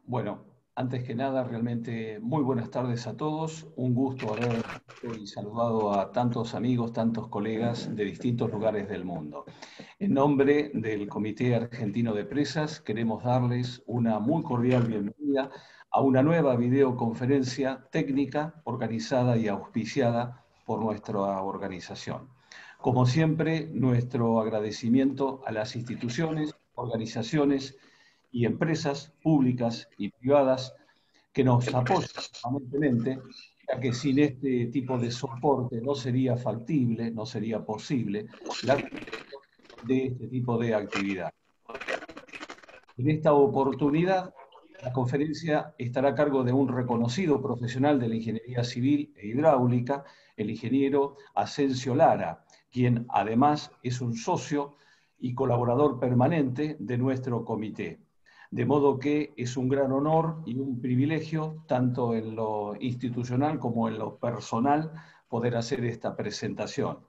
Bueno, antes que nada, realmente muy buenas tardes a todos. Un gusto haber visto y saludado a tantos amigos, tantos colegas de distintos lugares del mundo. En nombre del Comité Argentino de Presas, queremos darles una muy cordial bienvenida a una nueva videoconferencia técnica organizada y auspiciada por nuestra organización. Como siempre, nuestro agradecimiento a las instituciones, organizaciones y empresas públicas y privadas que nos apoyan permanentemente, ya que sin este tipo de soporte no sería factible, no sería posible la de este tipo de actividad. En esta oportunidad, la conferencia estará a cargo de un reconocido profesional de la ingeniería civil e hidráulica, el ingeniero Asensio Lara, quien además es un socio y colaborador permanente de nuestro comité. De modo que es un gran honor y un privilegio, tanto en lo institucional como en lo personal, poder hacer esta presentación.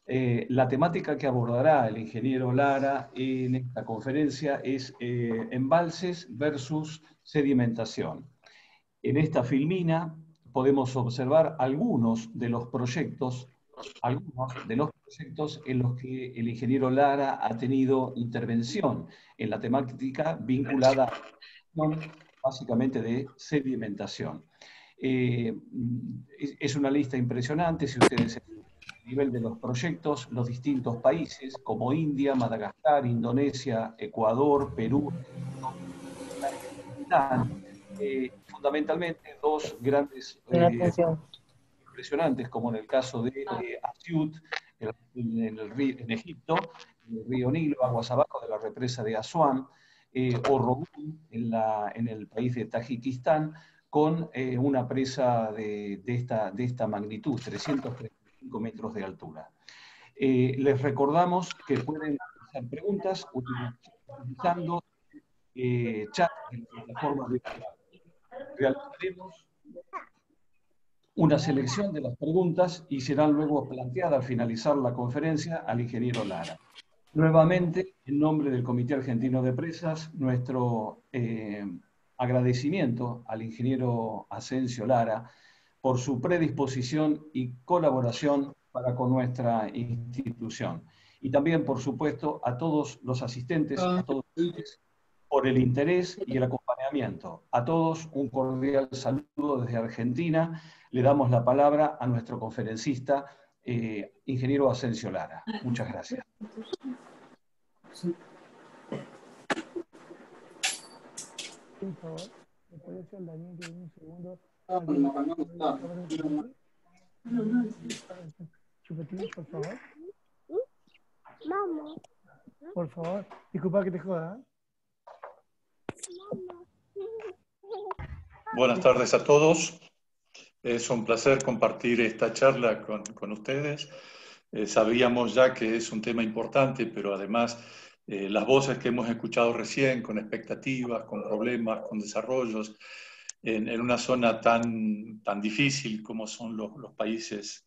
La temática que abordará el ingeniero Lara en esta conferencia es embalses versus sedimentación. En esta filmina podemos observar algunos de los proyectos en los que el ingeniero Lara ha tenido intervención en la temática vinculada a básicamente de sedimentación. Es una lista impresionante, si ustedes nivel de los proyectos, los distintos países como India, Madagascar, Indonesia, Ecuador, Perú, fundamentalmente dos grandes impresionantes, como en el caso de Asiut, en Egipto, en el río Nilo, aguas abajo de la represa de Asuán, o Robún en el país de Tayikistán, con una presa de esta magnitud, 335 metros de altura. Les recordamos que pueden hacer preguntas utilizando chat en la plataforma virtual. Realizaremos una selección de las preguntas y serán luego planteadas al finalizar la conferencia al ingeniero Lara. Nuevamente, en nombre del Comité Argentino de Presas, nuestro agradecimiento al ingeniero Asensio Lara por su predisposición y colaboración para con nuestra institución. Y también, por supuesto, a todos los asistentes, a todos ustedes, por el interés y el acompañamiento. A todos un cordial saludo desde Argentina. Le damos la palabra a nuestro conferencista, ingeniero Asensio Lara. Muchas gracias. Por favor, ¿me puede hacer el Daniel que un segundo? Chupetín, por favor. Vamos. Por favor, disculpa que te joda. Buenas tardes a todos. Es un placer compartir esta charla con ustedes. Sabíamos ya que es un tema importante, pero además las voces que hemos escuchado recién, con expectativas, con problemas, con desarrollos, en una zona tan difícil como son los países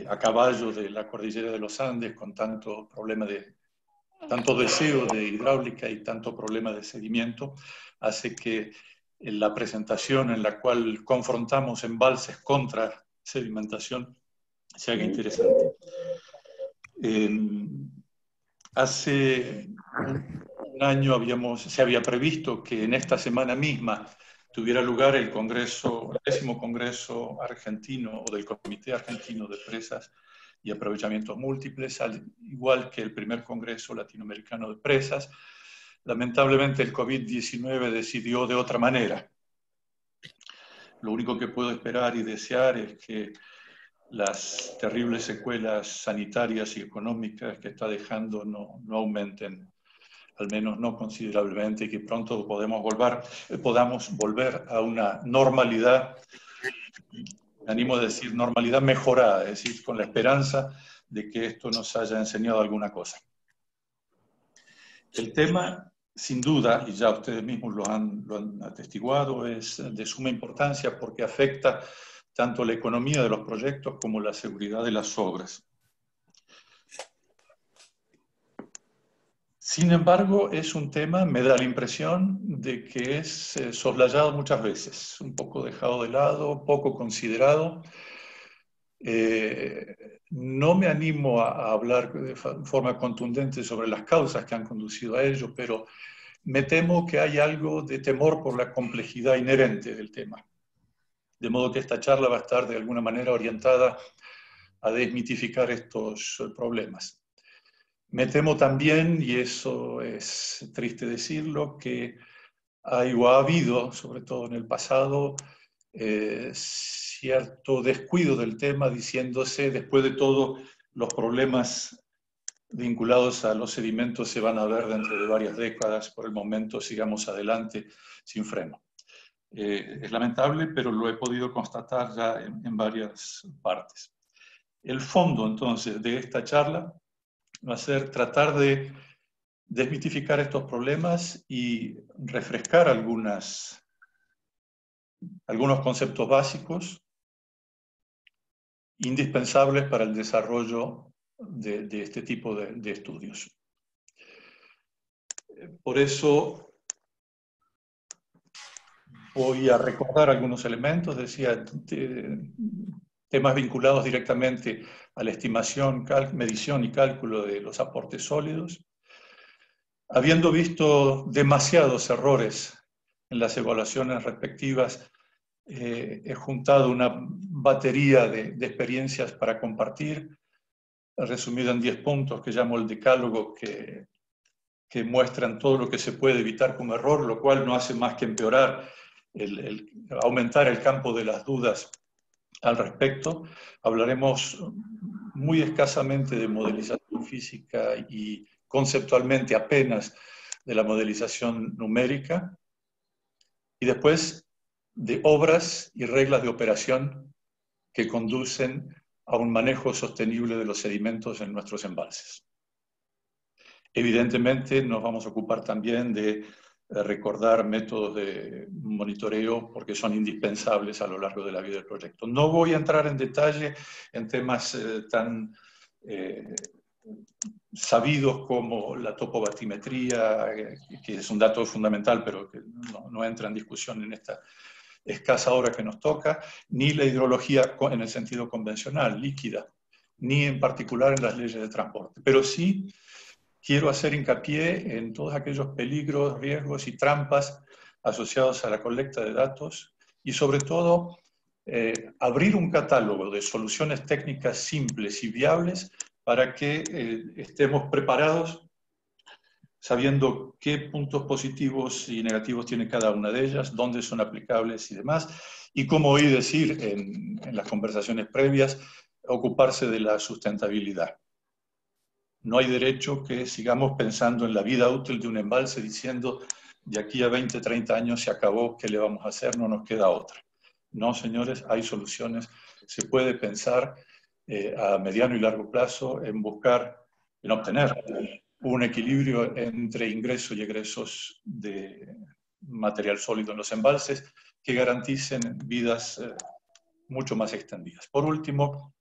a caballo de la cordillera de los Andes, con tanto deseo de hidráulica y tanto problema de seguimiento, hace que la presentación en la cual confrontamos embalses contra sedimentación se haga interesante. Hace un año se había previsto que en esta semana misma tuviera lugar el 10º Congreso Argentino o del Comité Argentino de Presas y Aprovechamientos Múltiples, al igual que el primer Congreso Latinoamericano de Presas. Lamentablemente el COVID-19 decidió de otra manera. Lo único que puedo esperar y desear es que las terribles secuelas sanitarias y económicas que está dejando no aumenten, al menos no considerablemente, y que pronto podamos volver a una normalidad, me animo a decir normalidad mejorada, es decir, con la esperanza de que esto nos haya enseñado alguna cosa. El tema, sin duda, y ya ustedes mismos lo han atestiguado, es de suma importancia porque afecta tanto la economía de los proyectos como la seguridad de las obras. Sin embargo, es un tema, me da la impresión de que es soslayado muchas veces, un poco dejado de lado, poco considerado. No me animo a hablar de forma contundente sobre las causas que han conducido a ello, pero me temo que hay algo de temor por la complejidad inherente del tema. De modo que esta charla va a estar de alguna manera orientada a desmitificar estos problemas. Me temo también, y eso es triste decirlo, que hay o ha habido, sobre todo en el pasado, cierto descuido del tema, diciéndose, después de todo, los problemas vinculados a los sedimentos se van a ver dentro de varias décadas, por el momento sigamos adelante sin freno. Es lamentable, pero lo he podido constatar ya en varias partes. El fondo, entonces, de esta charla va a ser tratar de desmitificar estos problemas y refrescar algunos conceptos básicos indispensables para el desarrollo de este tipo de estudios. Por eso voy a recordar algunos elementos, decía, temas vinculados directamente a la estimación, medición y cálculo de los aportes sólidos. Habiendo visto demasiados errores en las evaluaciones respectivas, he juntado una batería de experiencias para compartir, resumido en 10 puntos que llamo el decálogo, que muestran todo lo que se puede evitar como error, lo cual no hace más que empeorar, aumentar el campo de las dudas al respecto. Hablaremos muy escasamente de modelización física y conceptualmente apenas de la modelización numérica, y después de obras y reglas de operación que conducen a un manejo sostenible de los sedimentos en nuestros embalses. Evidentemente nos vamos a ocupar también de recordar métodos de monitoreo porque son indispensables a lo largo de la vida del proyecto. No voy a entrar en detalle en temas tan sabidos como la topobatimetría, que es un dato fundamental, pero que no entra en discusión en esta escasa hora que nos toca, ni la hidrología en el sentido convencional, líquida, ni en particular en las leyes de transporte. Pero sí quiero hacer hincapié en todos aquellos peligros, riesgos y trampas asociados a la colecta de datos y sobre todo abrir un catálogo de soluciones técnicas simples y viables para que estemos preparados sabiendo qué puntos positivos y negativos tiene cada una de ellas, dónde son aplicables y demás, y como oí decir en las conversaciones previas, ocuparse de la sustentabilidad. No hay derecho que sigamos pensando en la vida útil de un embalse diciendo de aquí a 20, 30 años se acabó, ¿qué le vamos a hacer? No nos queda otra. No, señores, hay soluciones. Se puede pensar a mediano y largo plazo en buscar, en obtener un equilibrio entre ingresos y egresos de material sólido en los embalses que garanticen vidas mucho más extendidas. Por último,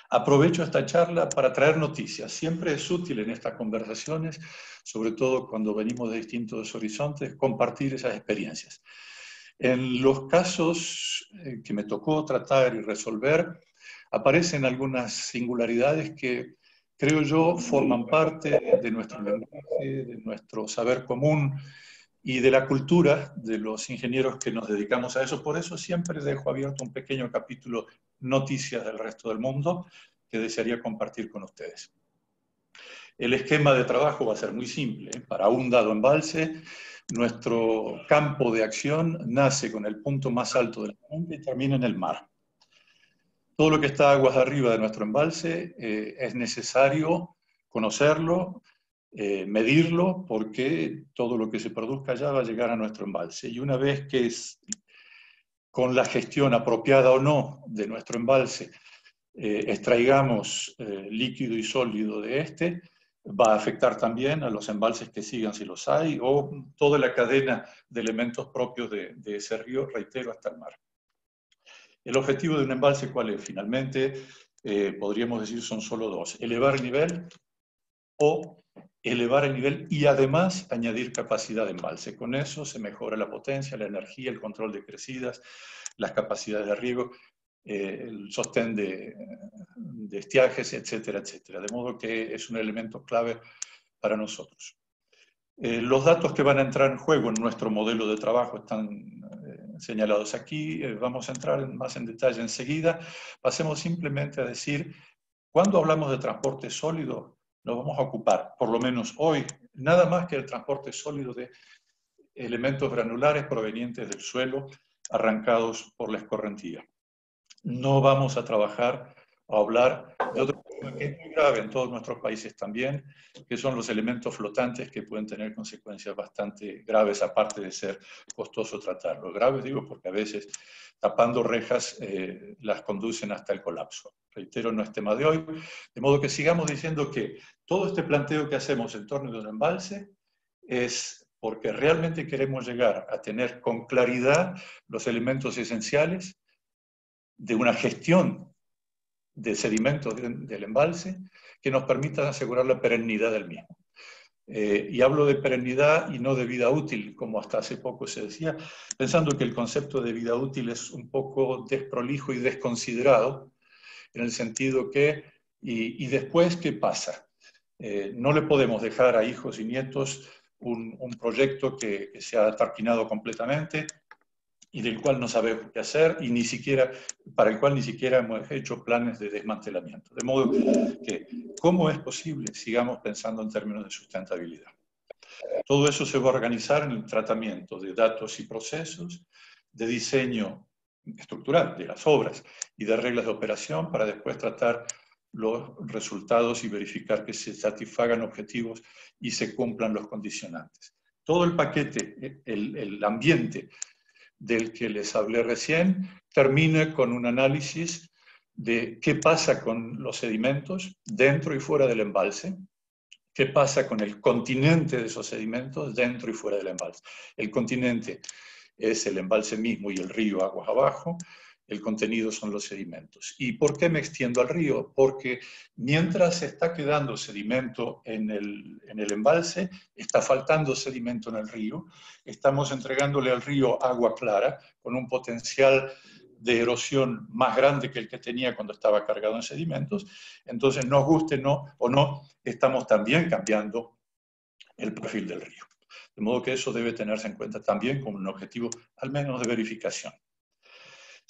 aprovecho esta charla para traer noticias. Siempre es útil en estas conversaciones, sobre todo cuando venimos de distintos horizontes, compartir esas experiencias. En los casos que me tocó tratar y resolver, aparecen algunas singularidades que creo yo forman parte de nuestro lenguaje, de nuestro saber común y de la cultura de los ingenieros que nos dedicamos a eso. Por eso siempre dejo abierto un pequeño capítulo noticias del resto del mundo que desearía compartir con ustedes. El esquema de trabajo va a ser muy simple. Para un dado embalse, nuestro campo de acción nace con el punto más alto del cuenca y termina en el mar. Todo lo que está aguas arriba de nuestro embalse es necesario conocerlo, medirlo, porque todo lo que se produzca allá va a llegar a nuestro embalse. Y una vez que con la gestión apropiada o no de nuestro embalse extraigamos líquido y sólido de este, va a afectar también a los embalses que sigan si los hay, o toda la cadena de elementos propios de ese río, reitero, hasta el mar. El objetivo de un embalse, ¿cuál es? Finalmente, podríamos decir, son solo dos: elevar el nivel o elevar el nivel y además añadir capacidad de embalse. Con eso se mejora la potencia, la energía, el control de crecidas, las capacidades de riego, el sostén de estiajes, etcétera, etcétera. De modo que es un elemento clave para nosotros. Los datos que van a entrar en juego en nuestro modelo de trabajo están señalados aquí. Vamos a entrar más en detalle enseguida. Pasemos simplemente a decir, cuando hablamos de transporte sólido, nos vamos a ocupar, por lo menos hoy, nada más que el transporte sólido de elementos granulares provenientes del suelo arrancados por la escorrentía. No vamos a trabajar o hablar de otro problema que es muy grave en todos nuestros países también, que son los elementos flotantes que pueden tener consecuencias bastante graves, aparte de ser costoso tratarlos. Graves digo porque a veces tapando rejas las conducen hasta el colapso. Reitero, no es tema de hoy, de modo que sigamos diciendo que todo este planteo que hacemos en torno de un embalse es porque realmente queremos llegar a tener con claridad los elementos esenciales de una gestión de sedimentos del embalse que nos permita asegurar la perennidad del mismo. Y hablo de perennidad y no de vida útil, como hasta hace poco se decía, pensando que el concepto de vida útil es un poco desprolijo y desconsiderado, en el sentido que, y después, ¿qué pasa? No le podemos dejar a hijos y nietos un proyecto que se ha tarquinado completamente, y del cual no sabemos qué hacer y ni siquiera, para el cual ni siquiera hemos hecho planes de desmantelamiento. De modo que, ¿cómo es posible? Sigamos pensando en términos de sustentabilidad. Todo eso se va a organizar en el tratamiento de datos y procesos, de diseño estructural de las obras y de reglas de operación para después tratar los resultados y verificar que se satisfagan objetivos y se cumplan los condicionantes. Todo el paquete, el ambiente del que les hablé recién, termina con un análisis de qué pasa con los sedimentos dentro y fuera del embalse, qué pasa con el continente de esos sedimentos dentro y fuera del embalse. El continente es el embalse mismo y el río aguas abajo, el contenido son los sedimentos. ¿Y por qué me extiendo al río? Porque mientras está quedando sedimento en el embalse, está faltando sedimento en el río, estamos entregándole al río agua clara con un potencial de erosión más grande que el que tenía cuando estaba cargado en sedimentos. Entonces, nos guste o no, estamos también cambiando el perfil del río. De modo que eso debe tenerse en cuenta también como un objetivo, al menos de verificación.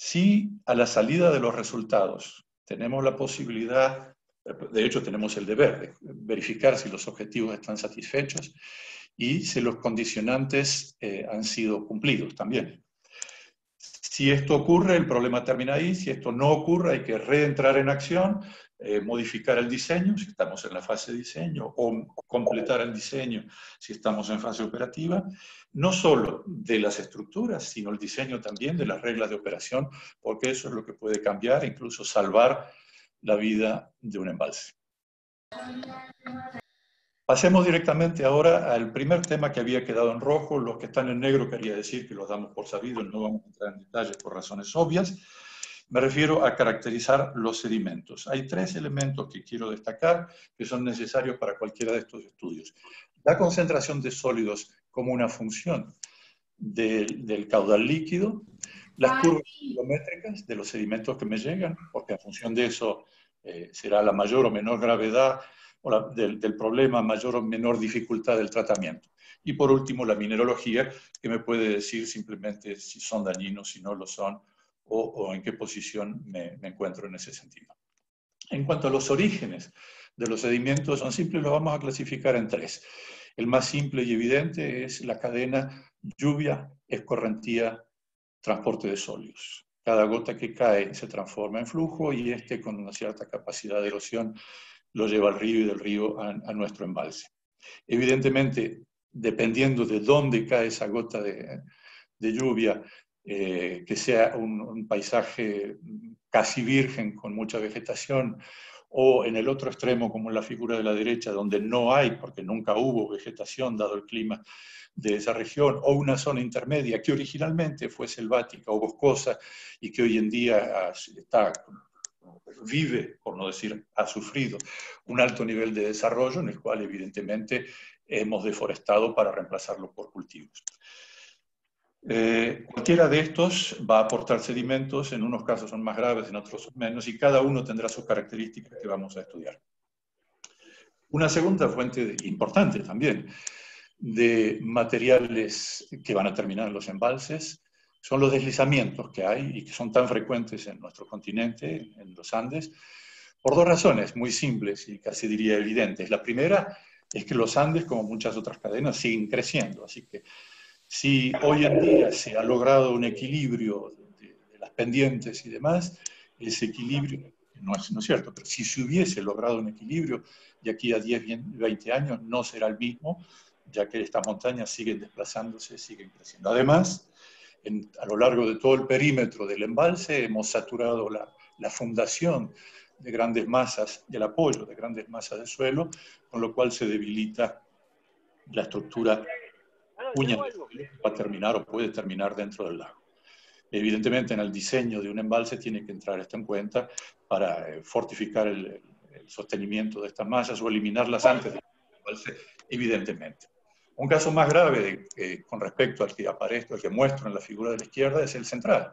Si a la salida de los resultados tenemos la posibilidad, de hecho tenemos el deber de verificar si los objetivos están satisfechos y si los condicionantes han sido cumplidos también. Si esto ocurre, el problema termina ahí. Si esto no ocurre, hay que reentrar en acción, modificar el diseño, si estamos en la fase de diseño, o completar el diseño si estamos en fase operativa, no solo de las estructuras, sino el diseño también de las reglas de operación, porque eso es lo que puede cambiar e incluso salvar la vida de un embalse. Pasemos directamente ahora al primer tema que había quedado en rojo. Los que están en negro quería decir que los damos por sabidos, no vamos a entrar en detalles por razones obvias. Me refiero a caracterizar los sedimentos. Hay tres elementos que quiero destacar que son necesarios para cualquiera de estos estudios. La concentración de sólidos como una función del caudal líquido, las curvas kilométricas de los sedimentos que me llegan, porque en función de eso será la mayor o menor gravedad del problema, mayor o menor dificultad del tratamiento. Y por último, la mineralogía, que me puede decir simplemente si son dañinos, si no lo son, o en qué posición me encuentro en ese sentido. En cuanto a los orígenes de los sedimentos, son simples, los vamos a clasificar en tres. El más simple y evidente es la cadena lluvia, escorrentía, transporte de sólidos. Cada gota que cae se transforma en flujo y con una cierta capacidad de erosión lo lleva al río y del río a nuestro embalse. Evidentemente, dependiendo de dónde cae esa gota de lluvia, que sea un paisaje casi virgen con mucha vegetación, o en el otro extremo, como en la figura de la derecha, donde no hay, porque nunca hubo vegetación dado el clima de esa región, o una zona intermedia que originalmente fue selvática o boscosa y que hoy en día está vive, por no decir ha sufrido, un alto nivel de desarrollo en el cual evidentemente hemos deforestado para reemplazarlo por cultivos. Cualquiera de estos va a aportar sedimentos, en unos casos son más graves, en otros son menos, y cada uno tendrá sus características que vamos a estudiar. Una segunda fuente importante también de materiales que van a terminar en los embalses son los deslizamientos que hay y que son tan frecuentes en nuestro continente, en los Andes, por dos razones muy simples y casi diría evidentes. La primera es que los Andes, como muchas otras cadenas, siguen creciendo, así que si hoy en día se ha logrado un equilibrio de las pendientes y demás, ese equilibrio no es cierto, pero si se hubiese logrado un equilibrio de aquí a 10, 20 años, no será el mismo, ya que estas montañas siguen desplazándose, siguen creciendo. Además, a lo largo de todo el perímetro del embalse hemos saturado la fundación de grandes masas, del apoyo de grandes masas de suelo, con lo cual se debilita la estructura puñalada que va a terminar o puede terminar dentro del lago. Evidentemente, en el diseño de un embalse tiene que entrar esto en cuenta para fortificar el sostenimiento de estas masas o eliminarlas antes del embalse, evidentemente. Un caso más grave con respecto al que aparece, al que muestro en la figura de la izquierda, es el central.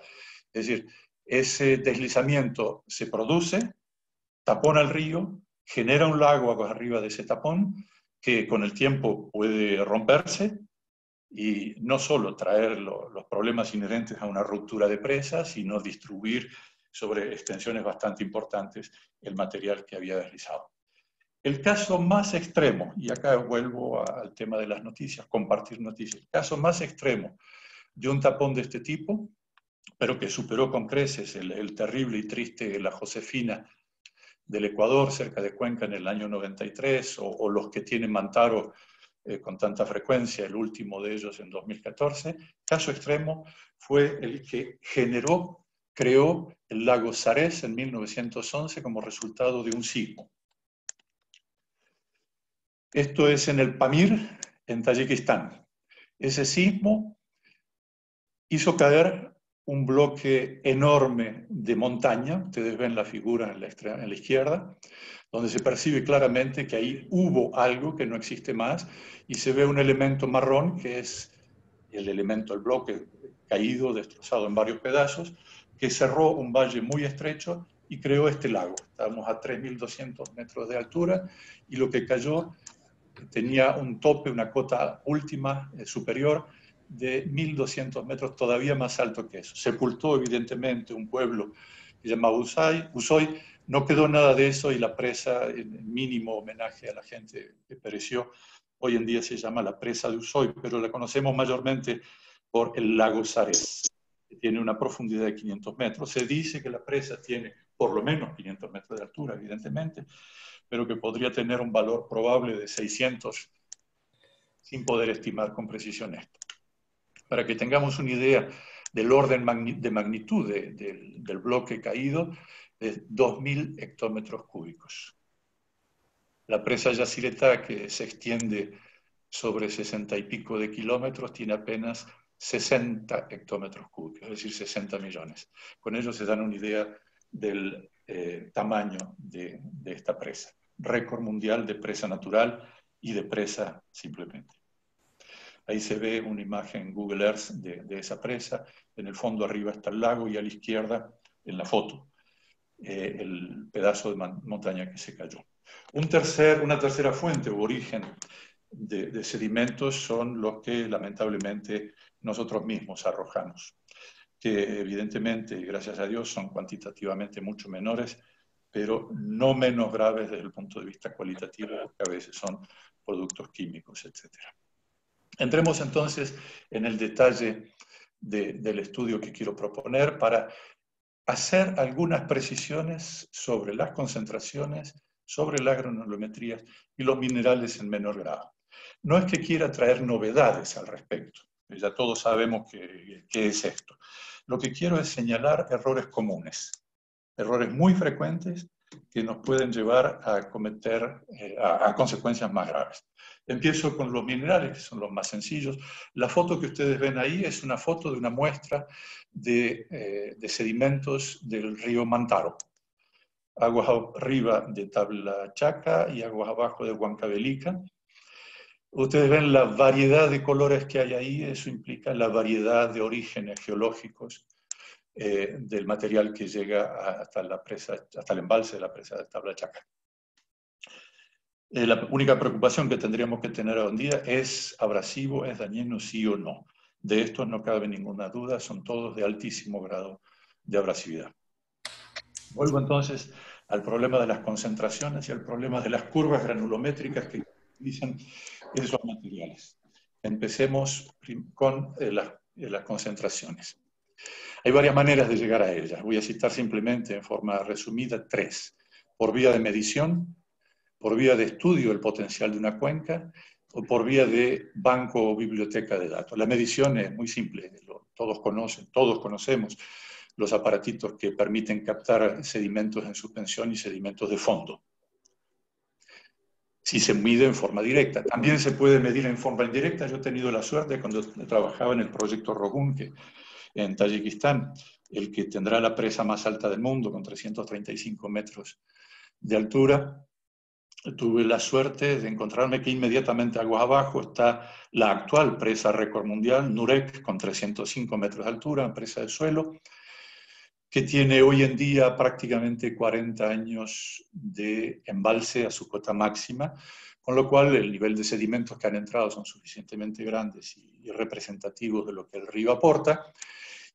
Es decir, ese deslizamiento se produce, tapona el río, genera un lago arriba de ese tapón que con el tiempo puede romperse y no solo traer los problemas inherentes a una ruptura de presa, sino distribuir sobre extensiones bastante importantes el material que había deslizado. El caso más extremo, y acá vuelvo al tema de las noticias, compartir noticias, el caso más extremo de un tapón de este tipo, pero que superó con creces el terrible y triste La Josefina del Ecuador, cerca de Cuenca en el año 93, o los que tienen Mantaro con tanta frecuencia, el último de ellos en 2014, caso extremo fue el que creó el lago Sarés en 1911 como resultado de un sismo. Esto es en el Pamir, en Tayikistán. Ese sismo hizo caer un bloque enorme de montaña, ustedes ven la figura en la izquierda, donde se percibe claramente que ahí hubo algo que no existe más, y se ve un elemento marrón, que es el bloque caído, destrozado en varios pedazos, que cerró un valle muy estrecho y creó este lago. Estábamos a 3.200 metros de altura, y lo que cayó tenía un tope, una cota última superior de 1.200 metros, todavía más alto que eso. Sepultó evidentemente un pueblo que se llama Usoy. No quedó nada de eso, y la presa, en mínimo homenaje a la gente que pereció, hoy en día se llama la presa de Usoy, pero la conocemos mayormente por el lago Sarés, que tiene una profundidad de 500 metros. Se dice que la presa tiene por lo menos 500 metros de altura, evidentemente, pero que podría tener un valor probable de 600, sin poder estimar con precisión esto. Para que tengamos una idea del orden de magnitud del bloque caído, es 2.000 hectómetros cúbicos. La presa Yacyretá, que se extiende sobre 60 y pico de kilómetros, tiene apenas 60 hectómetros cúbicos, es decir, 60 millones. Con ello se dan una idea del tamaño de esta presa. Récord mundial de presa natural y de presa simplemente. Ahí se ve una imagen Google Earth de esa presa. En el fondo arriba está el lago, y a la izquierda, en la foto, el pedazo de montaña que se cayó. Una tercera fuente u origen de sedimentos son los que lamentablemente nosotros mismos arrojamos, que evidentemente, gracias a Dios, son cuantitativamente mucho menores, pero no menos graves desde el punto de vista cualitativo, porque a veces son productos químicos, etc. Entremos entonces en el detalle del estudio que quiero proponer para hacer algunas precisiones sobre las concentraciones, sobre las granulometrías y los minerales en menor grado. No es que quiera traer novedades al respecto, ya todos sabemos qué es esto. Lo que quiero es señalar errores comunes, errores muy frecuentes que nos pueden llevar a cometer a consecuencias más graves. Empiezo con los minerales, que son los más sencillos. La foto que ustedes ven ahí es una foto de una muestra de sedimentos del río Mantaro. aguas arriba de Tabla Chaca y aguas abajo de Huancavelica. Ustedes ven la variedad de colores que hay ahí, eso implica la variedad de orígenes geológicos del material que llega hasta la presa, hasta el embalse de la presa de Tabla Chaca. La única preocupación que tendríamos que tener hoy en día es abrasivo, es dañino, sí o no. De esto no cabe ninguna duda, son todos de altísimo grado de abrasividad. Vuelvo entonces al problema de las concentraciones y al problema de las curvas granulométricas que utilizan esos materiales. Empecemos con las concentraciones. Hay varias maneras de llegar a ellas. Voy a citar simplemente en forma resumida 3. Por vía de medición, por vía de estudio del potencial de una cuenca o por vía de banco o biblioteca de datos. La medición es muy simple, todos conocemos los aparatitos que permiten captar sedimentos en suspensión y sedimentos de fondo. Si se mide en forma directa. También se puede medir en forma indirecta. Yo he tenido la suerte cuando trabajaba en el proyecto Rogun, en Tayikistán, el que tendrá la presa más alta del mundo, con 335 metros de altura. Tuve la suerte de encontrarme que inmediatamente aguas abajo está la actual presa récord mundial, Nurek, con 305 metros de altura, presa de suelo, que tiene hoy en día prácticamente 40 años de embalse a su cota máxima, con lo cual el nivel de sedimentos que han entrado son suficientemente grandes y representativos de lo que el río aporta,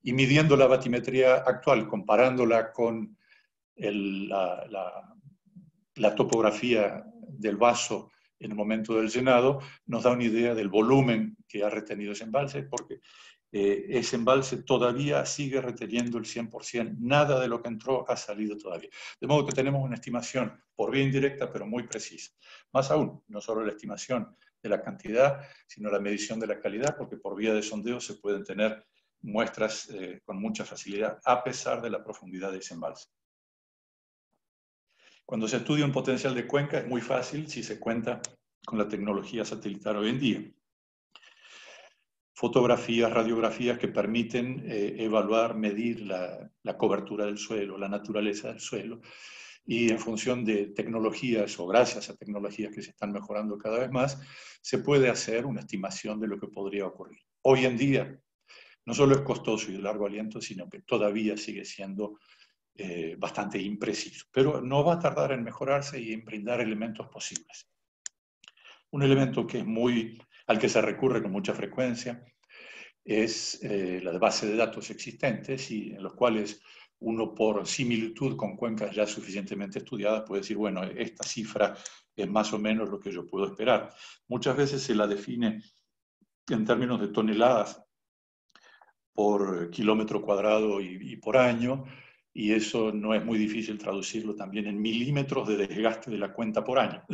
y midiendo la batimetría actual, comparándola con la topografía del vaso en el momento del llenado, nos da una idea del volumen que ha retenido ese embalse, porque ese embalse todavía sigue reteniendo el 100%, nada de lo que entró ha salido todavía. De modo que tenemos una estimación por vía indirecta, pero muy precisa. Más aún, no solo la estimación de la cantidad, sino la medición de la calidad, porque por vía de sondeo se pueden tener muestras con mucha facilidad, a pesar de la profundidad de ese embalse. Cuando se estudia un potencial de cuenca es muy fácil si se cuenta con la tecnología satelital hoy en día. Fotografías, radiografías que permiten evaluar, medir la cobertura del suelo, la naturaleza del suelo, y en función de tecnologías o gracias a tecnologías que se están mejorando cada vez más, se puede hacer una estimación de lo que podría ocurrir. Hoy en día no solo es costoso y de largo aliento, sino que todavía sigue siendo bastante impreciso, pero no va a tardar en mejorarse y en brindar elementos posibles. Un elemento que es al que se recurre con mucha frecuencia es la base de datos existentes y en los cuales uno, por similitud con cuencas ya suficientemente estudiadas, puede decir, bueno, esta cifra es más o menos lo que yo puedo esperar. Muchas veces se la define en términos de toneladas por kilómetro cuadrado y por año, y eso no es muy difícil traducirlo también en milímetros de desgaste de la cuenca por año.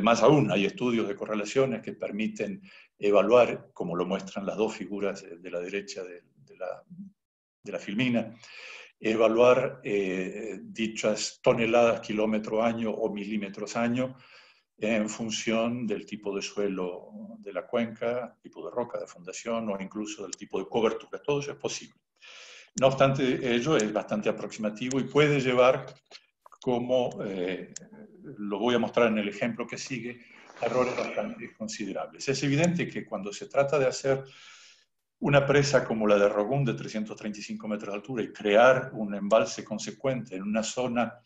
Más aún, hay estudios de correlaciones que permiten evaluar, como lo muestran las dos figuras de la derecha de la filmina, evaluar dichas toneladas kilómetro año o milímetros año en función del tipo de suelo de la cuenca, tipo de roca de fundación o incluso del tipo de cobertura. Todo eso es posible. No obstante, ello es bastante aproximativo y puede llevar, como lo voy a mostrar en el ejemplo que sigue, a errores bastante considerables. Es evidente que cuando se trata de hacer una presa como la de Rogun de 335 metros de altura y crear un embalse consecuente en una zona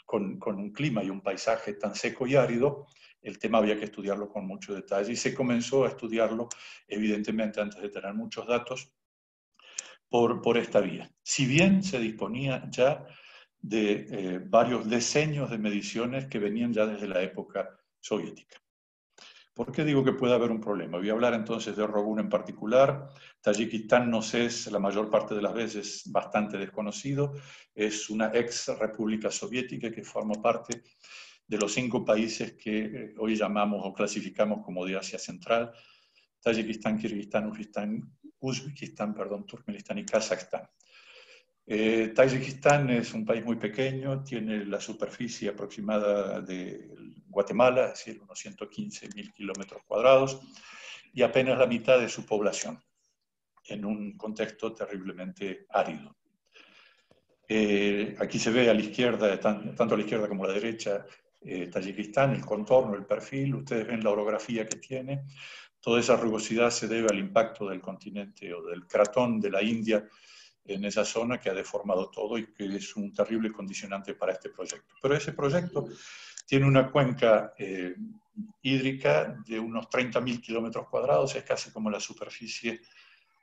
con un clima y un paisaje tan seco y árido, el tema había que estudiarlo con mucho detalle y se comenzó a estudiarlo, evidentemente, antes de tener muchos datos, por esta vía. Si bien se disponía ya de varios diseños de mediciones que venían ya desde la época soviética. ¿Por qué digo que puede haber un problema? Voy a hablar entonces de Rogun en particular. Tayikistán nos es la mayor parte de las veces bastante desconocido. Es una ex república soviética que forma parte de los 5 países que hoy llamamos o clasificamos como de Asia Central: Tayikistán, Kirguistán, Uzbekistán, Turkmenistán y Kazajstán. Tayikistán es un país muy pequeño, tiene la superficie aproximada de Guatemala, es decir, unos 115.000 kilómetros cuadrados, y apenas la mitad de su población. en un contexto terriblemente árido. Aquí se ve a la izquierda, tanto a la izquierda como a la derecha, Tayikistán, el contorno, el perfil. Ustedes ven la orografía que tiene. Toda esa rugosidad se debe al impacto del continente o del cratón de la India en esa zona, que ha deformado todo y que es un terrible condicionante para este proyecto. Pero ese proyecto tiene una cuenca hídrica de unos 30.000 kilómetros cuadrados, es casi como la superficie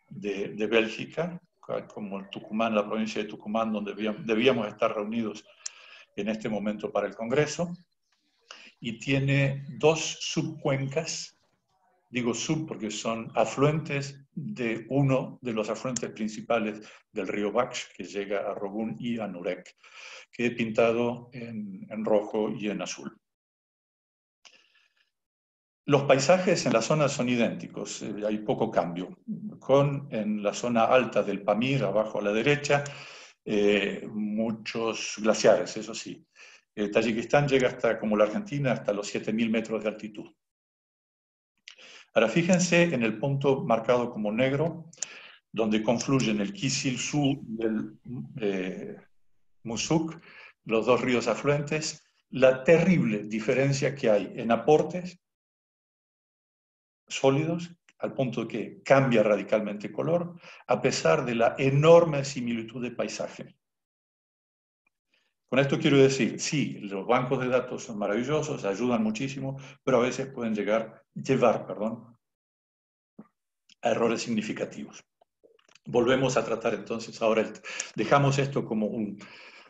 de Bélgica, como el Tucumán, la provincia de Tucumán, donde debíamos estar reunidos en este momento para el Congreso, y tiene dos subcuencas. Digo sub porque son afluentes de uno de los afluentes principales del río Baksh, que llega a Rogún y a Nurek, que he pintado en rojo y en azul. Los paisajes en la zona son idénticos, hay poco cambio. En la zona alta del Pamir, abajo a la derecha, muchos glaciares, eso sí. Tayikistán llega hasta, como la Argentina, hasta los 7.000 metros de altitud. Ahora fíjense en el punto marcado como negro, donde confluyen el Kisil-Su y el Musuk, los dos ríos afluentes, la terrible diferencia que hay en aportes sólidos, al punto que cambia radicalmente color, a pesar de la enorme similitud de paisaje. Con esto quiero decir, sí, los bancos de datos son maravillosos, ayudan muchísimo, pero a veces pueden llevar a errores significativos. Volvemos a tratar entonces ahora, dejamos esto como un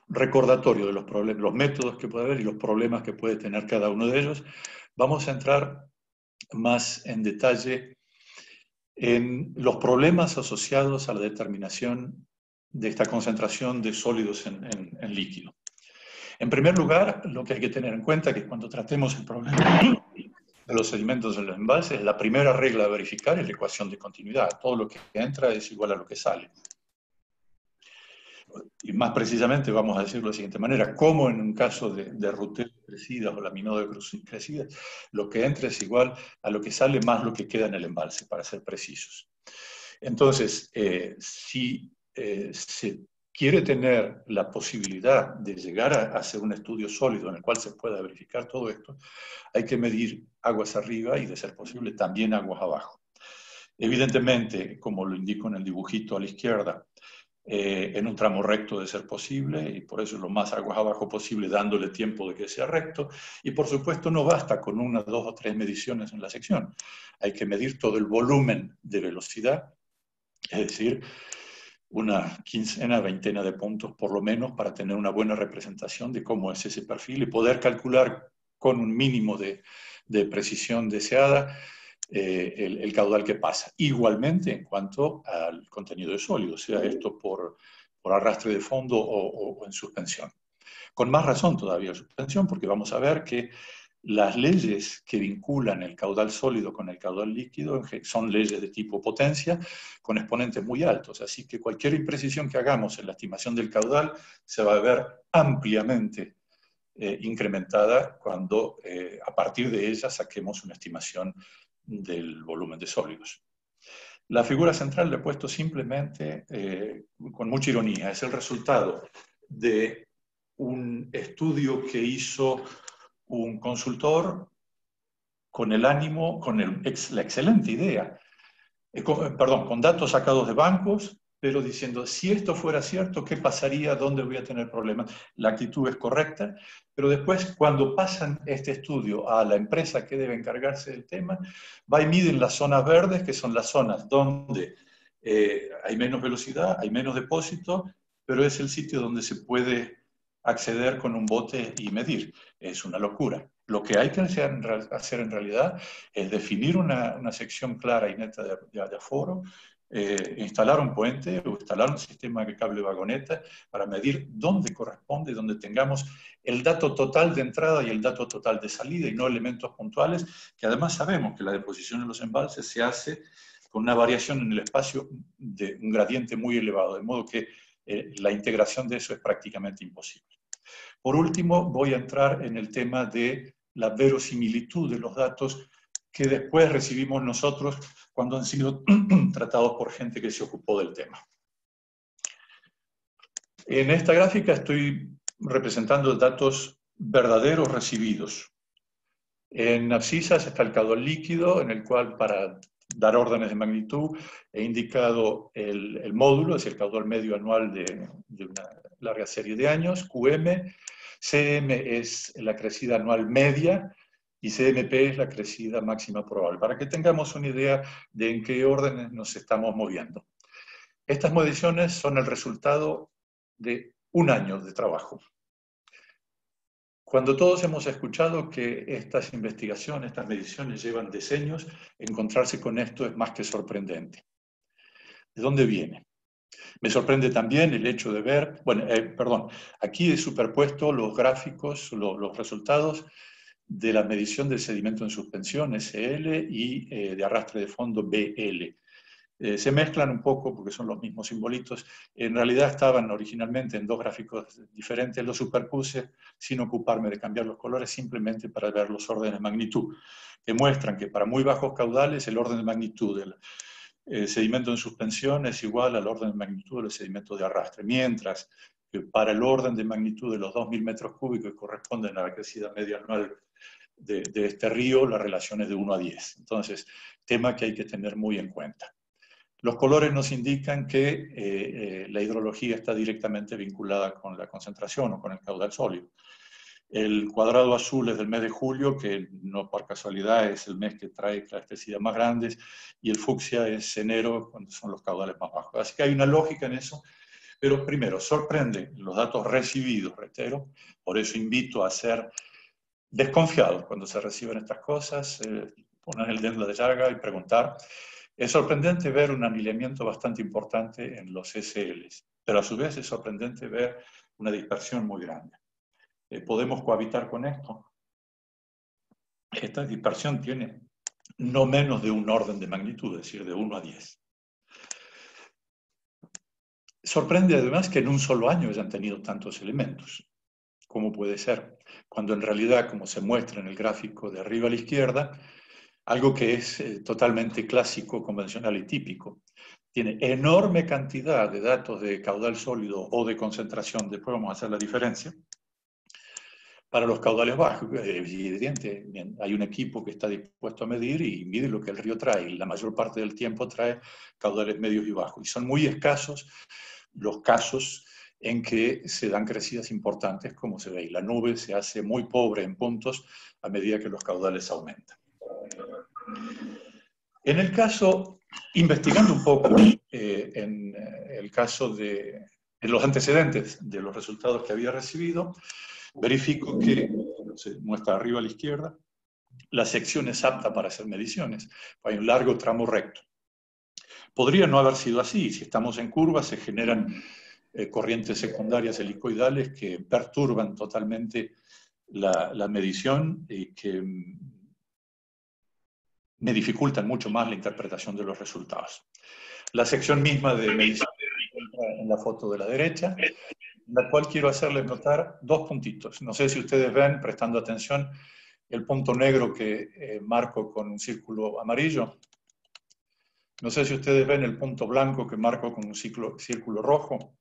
recordatorio de los problemas, los métodos que puede haber y los problemas que puede tener cada uno de ellos. Vamos a entrar más en detalle en los problemas asociados a la determinación de esta concentración de sólidos en líquido. En primer lugar, lo que hay que tener en cuenta es que cuando tratemos el problema de los sedimentos en los embalses, la primera regla a verificar es la ecuación de continuidad. Todo lo que entra es igual a lo que sale. Y más precisamente vamos a decirlo de la siguiente manera: como en un caso de ruteros crecidas o laminoides crecidas, lo que entra es igual a lo que sale más lo que queda en el embalse, para ser precisos. Entonces, si se quiere tener la posibilidad de llegar a hacer un estudio sólido en el cual se pueda verificar todo esto, hay que medir aguas arriba y, de ser posible, también aguas abajo. Evidentemente, como lo indico en el dibujito a la izquierda, en un tramo recto de ser posible, y por eso lo más aguas abajo posible, dándole tiempo de que sea recto. Y por supuesto no basta con una, dos o tres mediciones en la sección. Hay que medir todo el volumen de velocidad, es decir, una quincena, veintena de puntos por lo menos, para tener una buena representación de cómo es ese perfil y poder calcular con un mínimo de precisión deseada el caudal que pasa. Igualmente en cuanto al contenido de sólidos, sea esto por arrastre de fondo o en suspensión. Con más razón todavía suspensión, porque vamos a ver que las leyes que vinculan el caudal sólido con el caudal líquido son leyes de tipo potencia, con exponentes muy altos. Así que cualquier imprecisión que hagamos en la estimación del caudal se va a ver ampliamente incrementada cuando a partir de ella saquemos una estimación del volumen de sólidos. La figura central le he puesto simplemente, con mucha ironía, es el resultado de un estudio que hizo un consultor con el ánimo, con la excelente idea, con datos sacados de bancos, pero diciendo, si esto fuera cierto, ¿qué pasaría? ¿Dónde voy a tener problemas? La actitud es correcta, pero después, cuando pasan este estudio a la empresa que debe encargarse del tema, va y miden las zonas verdes, que son las zonas donde hay menos velocidad, hay menos depósito, pero es el sitio donde se puede acceder con un bote y medir. Es una locura. Lo que hay que hacer en realidad es definir una sección clara y neta de aforo, instalar un puente o instalar un sistema de cable vagoneta para medir dónde corresponde, donde tengamos el dato total de entrada y el dato total de salida y no elementos puntuales, que además sabemos que la deposición en los embalses se hace con una variación en el espacio de un gradiente muy elevado, de modo que la integración de eso es prácticamente imposible. Por último, voy a entrar en el tema de la verosimilitud de los datos que después recibimos nosotros cuando han sido tratados por gente que se ocupó del tema. En esta gráfica estoy representando datos verdaderos recibidos. En abscisas está el caudal líquido, en el cual, para dar órdenes de magnitud, he indicado el módulo, es el caudal medio anual de una larga serie de años, QM, CM es la crecida anual media, y CMP es la crecida máxima probable, para que tengamos una idea de en qué órdenes nos estamos moviendo. Estas mediciones son el resultado de un año de trabajo. Cuando todos hemos escuchado que estas investigaciones, estas mediciones llevan decenios, encontrarse con esto es más que sorprendente. ¿De dónde viene? Me sorprende también el hecho de ver, bueno, aquí he superpuesto los gráficos, los resultados de la medición del sedimento en suspensión, SL, y de arrastre de fondo, BL. Se mezclan un poco porque son los mismos simbolitos. En realidad estaban originalmente en dos gráficos diferentes, los superpuse sin ocuparme de cambiar los colores, simplemente para ver los órdenes de magnitud, que muestran que para muy bajos caudales el orden de magnitud del sedimento en suspensión es igual al orden de magnitud del sedimento de arrastre, mientras que para el orden de magnitud de los 2.000 metros cúbicos que corresponden a la crecida media anual de este río, la relación es de 1 a 10. Entonces, tema que hay que tener muy en cuenta. Los colores nos indican que la hidrología está directamente vinculada con la concentración o con el caudal sólido. El cuadrado azul es del mes de julio, que no por casualidad es el mes que trae crecidas más grandes, y el fucsia es enero, cuando son los caudales más bajos. Así que hay una lógica en eso, pero primero, sorprende los datos recibidos, reitero, por eso invito a ser desconfiados cuando se reciben estas cosas, poner el dedo de llaga y preguntar. Es sorprendente ver un anilamiento bastante importante en los SLs, pero a su vez es sorprendente ver una dispersión muy grande. ¿Podemos cohabitar con esto? Esta dispersión tiene no menos de un orden de magnitud, es decir, de 1 a 10. Sorprende además que en un solo año hayan tenido tantos elementos. ¿Cómo puede ser? Cuando en realidad, como se muestra en el gráfico de arriba a la izquierda, algo que es totalmente clásico, convencional y típico, tiene enorme cantidad de datos de caudal sólido o de concentración, después vamos a hacer la diferencia, para los caudales bajos. Evidente, hay un equipo que está dispuesto a medir y mide lo que el río trae, y la mayor parte del tiempo trae caudales medios y bajos, y son muy escasos los casos en que se dan crecidas importantes, como se ve, y la nube se hace muy pobre en puntos a medida que los caudales aumentan. En el caso, investigando un poco en el caso de los antecedentes de los resultados que había recibido, verifico que, se muestra arriba a la izquierda, la sección es apta para hacer mediciones. Hay un largo tramo recto. Podría no haber sido así. Si estamos en curva, se generan corrientes secundarias helicoidales que perturban totalmente la medición y que me dificultan mucho más la interpretación de los resultados. La sección misma de medición en la foto de la derecha, en la cual quiero hacerles notar dos puntitos. No sé si ustedes ven, prestando atención, el punto negro que marco con un círculo amarillo. No sé si ustedes ven el punto blanco que marco con un círculo rojo.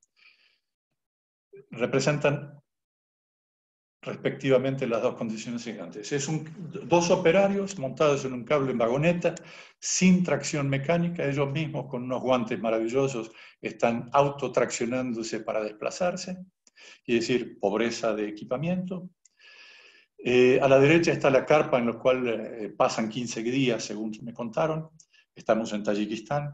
Representan respectivamente las dos condiciones siguientes. Es dos operarios montados en un cable en vagoneta, sin tracción mecánica, ellos mismos con unos guantes maravillosos están autotraccionándose para desplazarse, es decir, pobreza de equipamiento. A la derecha está la carpa en la cual pasan 15 días, según me contaron. Estamos en Tayikistán.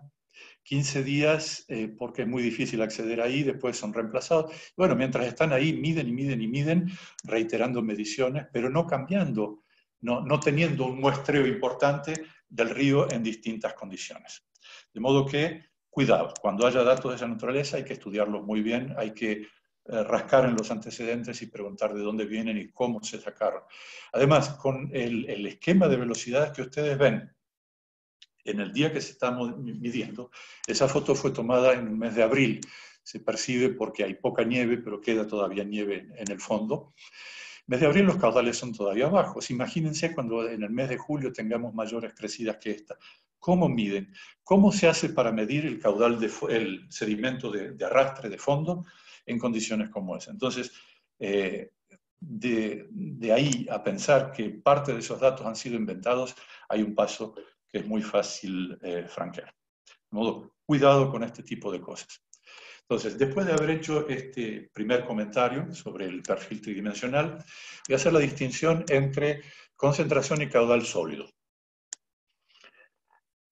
15 días porque es muy difícil acceder ahí, después son reemplazados. Bueno, mientras están ahí, miden y miden y miden, reiterando mediciones, pero no cambiando, no teniendo un muestreo importante del río en distintas condiciones. De modo que, cuidado, cuando haya datos de esa naturaleza hay que estudiarlos muy bien, hay que rascar en los antecedentes y preguntar de dónde vienen y cómo se sacaron. Además, con el esquema de velocidades que ustedes ven, en el día que se está midiendo, esa foto fue tomada en el mes de abril. Se percibe porque hay poca nieve, pero queda todavía nieve en el fondo. Mes de abril los caudales son todavía bajos. Imagínense cuando en el mes de julio tengamos mayores crecidas que esta. ¿Cómo miden? ¿Cómo se hace para medir el caudal, el sedimento de arrastre de fondo en condiciones como esa? Entonces, de ahí a pensar que parte de esos datos han sido inventados, hay un paso que es muy fácil franquear. De modo, cuidado con este tipo de cosas. Entonces, después de haber hecho este primer comentario sobre el perfil tridimensional, voy a hacer la distinción entre concentración y caudal sólido.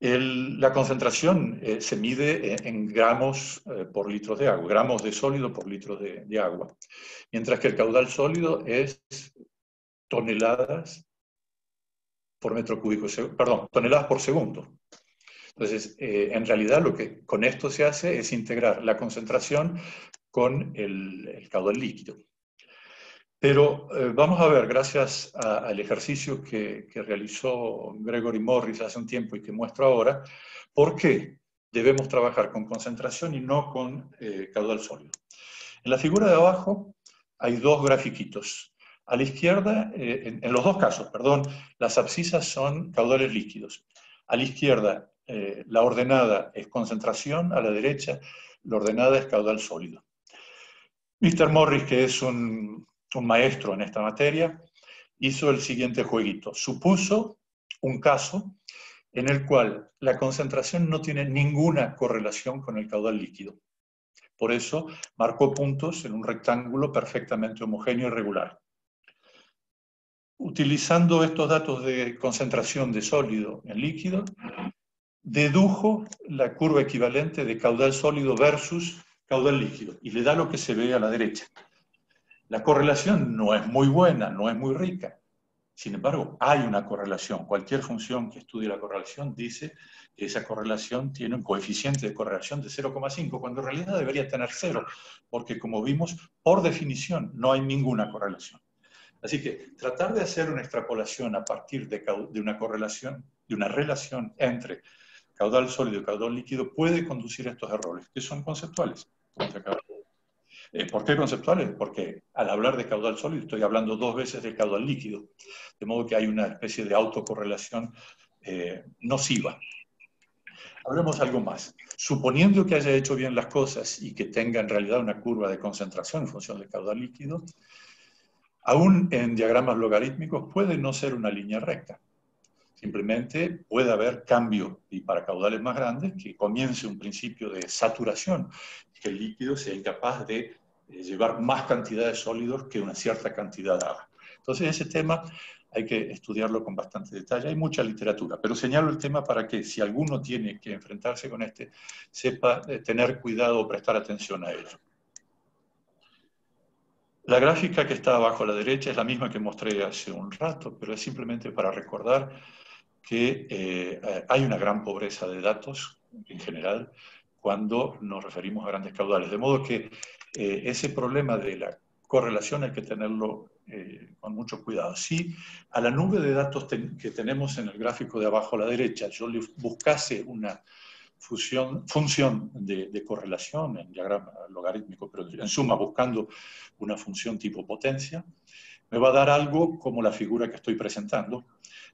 La concentración se mide en gramos por litro de agua, gramos de sólido por litro de agua, mientras que el caudal sólido es toneladas por metro cúbico, perdón, toneladas por segundo. Entonces, en realidad lo que con esto se hace es integrar la concentración con el caudal líquido. Pero vamos a ver, gracias al ejercicio que realizó Gregory Morris hace un tiempo y que muestro ahora, por qué debemos trabajar con concentración y no con caudal sólido. En la figura de abajo hay dos grafiquitos. A la izquierda, en los dos casos, perdón, las abscisas son caudales líquidos. A la izquierda, la ordenada es concentración, a la derecha, la ordenada es caudal sólido. Mr. Morris, que es un maestro en esta materia, hizo el siguiente jueguito. Supuso un caso en el cual la concentración no tiene ninguna correlación con el caudal líquido. Por eso marcó puntos en un rectángulo perfectamente homogéneo y regular. Utilizando estos datos de concentración de sólido en líquido, dedujo la curva equivalente de caudal sólido versus caudal líquido y le da lo que se ve a la derecha. La correlación no es muy buena, no es muy rica. Sin embargo, hay una correlación. Cualquier función que estudie la correlación dice que esa correlación tiene un coeficiente de correlación de 0,5, cuando en realidad debería tener 0, porque como vimos, por definición, no hay ninguna correlación. Así que tratar de hacer una extrapolación a partir de una correlación, de una relación entre caudal sólido y caudal líquido puede conducir a estos errores, que son conceptuales. ¿Por qué conceptuales? Porque al hablar de caudal sólido estoy hablando dos veces del caudal líquido, de modo que hay una especie de autocorrelación nociva. Hablemos algo más. Suponiendo que haya hecho bien las cosas y que tenga en realidad una curva de concentración en función del caudal líquido, aún en diagramas logarítmicos puede no ser una línea recta. Simplemente puede haber cambio, y para caudales más grandes, que comience un principio de saturación, que el líquido sea incapaz de llevar más cantidad de sólidos que una cierta cantidad de agua. Entonces ese tema hay que estudiarlo con bastante detalle. Hay mucha literatura, pero señalo el tema para que si alguno tiene que enfrentarse con este, sepa tener cuidado o prestar atención a ello. La gráfica que está abajo a la derecha es la misma que mostré hace un rato, pero es simplemente para recordar que hay una gran pobreza de datos en general cuando nos referimos a grandes caudales. De modo que ese problema de la correlación hay que tenerlo con mucho cuidado. Si a la nube de datos que tenemos en el gráfico de abajo a la derecha yo le buscase una función de correlación en diagrama logarítmico, pero en suma buscando una función tipo potencia, me va a dar algo como la figura que estoy presentando,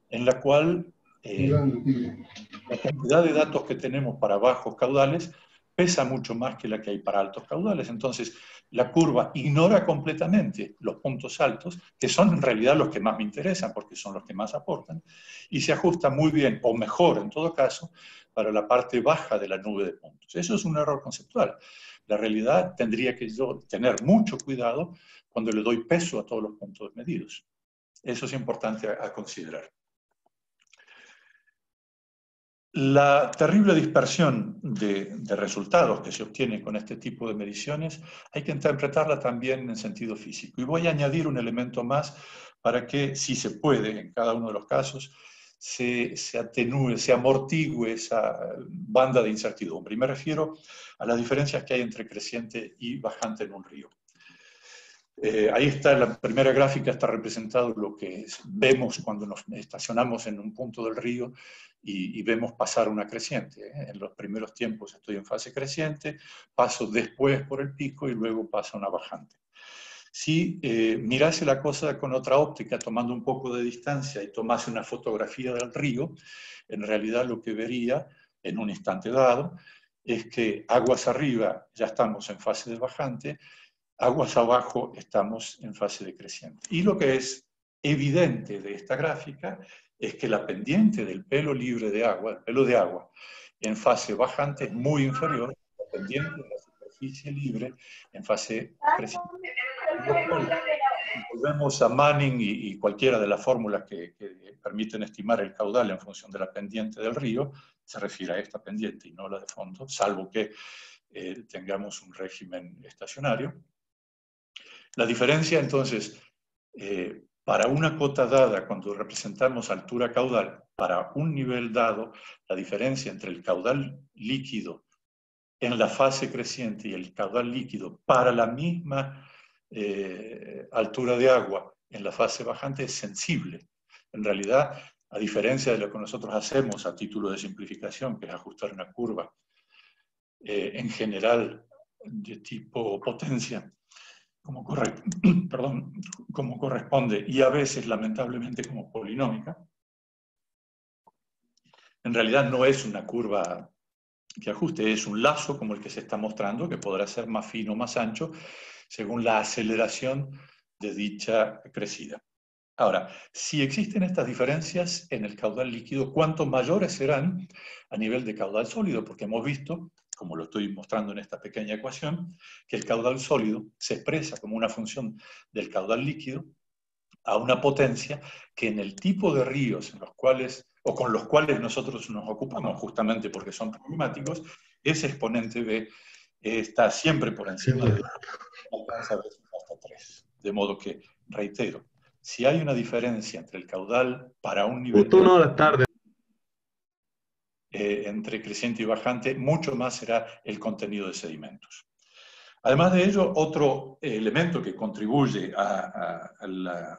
en la cual la cantidad de datos que tenemos para bajos caudales pesa mucho más que la que hay para altos caudales. Entonces, la curva ignora completamente los puntos altos, que son en realidad los que más me interesan, porque son los que más aportan, y se ajusta muy bien, o mejor en todo caso, para la parte baja de la nube de puntos. Eso es un error conceptual. La realidad tendría que yo tener mucho cuidado cuando le doy peso a todos los puntos medidos. Eso es importante a considerar. La terrible dispersión de resultados que se obtiene con este tipo de mediciones hay que interpretarla también en sentido físico. Y voy a añadir un elemento más para que, si se puede, en cada uno de los casos, se atenúe, se amortigue esa banda de incertidumbre. Y me refiero a las diferencias que hay entre creciente y bajante en un río. Ahí está, en la primera gráfica está representado lo que vemos cuando nos estacionamos en un punto del río y vemos pasar una creciente. En los primeros tiempos estoy en fase creciente, paso después por el pico y luego pasa una bajante. Si mirase la cosa con otra óptica, tomando un poco de distancia y tomase una fotografía del río, en realidad lo que vería en un instante dado es que aguas arriba ya estamos en fase de bajante, aguas abajo estamos en fase decreciente. Y lo que es evidente de esta gráfica es que la pendiente del pelo libre de agua, el pelo de agua, en fase bajante es muy inferior a la pendiente de la superficie libre en fase creciente. Volvemos a Manning y cualquiera de las fórmulas que permiten estimar el caudal en función de la pendiente del río, se refiere a esta pendiente y no la de fondo, salvo que tengamos un régimen estacionario. La diferencia, entonces, para una cota dada, cuando representamos altura caudal, para un nivel dado, la diferencia entre el caudal líquido en la fase creciente y el caudal líquido para la misma altura de agua en la fase bajante es sensible. En realidad, a diferencia de lo que nosotros hacemos a título de simplificación, que es ajustar una curva en general de tipo potencia, como corresponde, y a veces, lamentablemente, como polinómica, en realidad no es una curva que ajuste, es un lazo como el que se está mostrando, que podrá ser más fino o más ancho, según la aceleración de dicha crecida. Ahora, si existen estas diferencias en el caudal líquido, ¿cuánto mayores serán a nivel de caudal sólido? Porque hemos visto, como lo estoy mostrando en esta pequeña ecuación, que el caudal sólido se expresa como una función del caudal líquido a una potencia que en el tipo de ríos en los cuales, o con los cuales nosotros nos ocupamos, justamente porque son problemáticos, ese exponente B está siempre por encima de alcanza a veces hasta 3. De modo que, reitero, si hay una diferencia entre el caudal para un nivel entre creciente y bajante, mucho más será el contenido de sedimentos. Además de ello, otro elemento que contribuye a la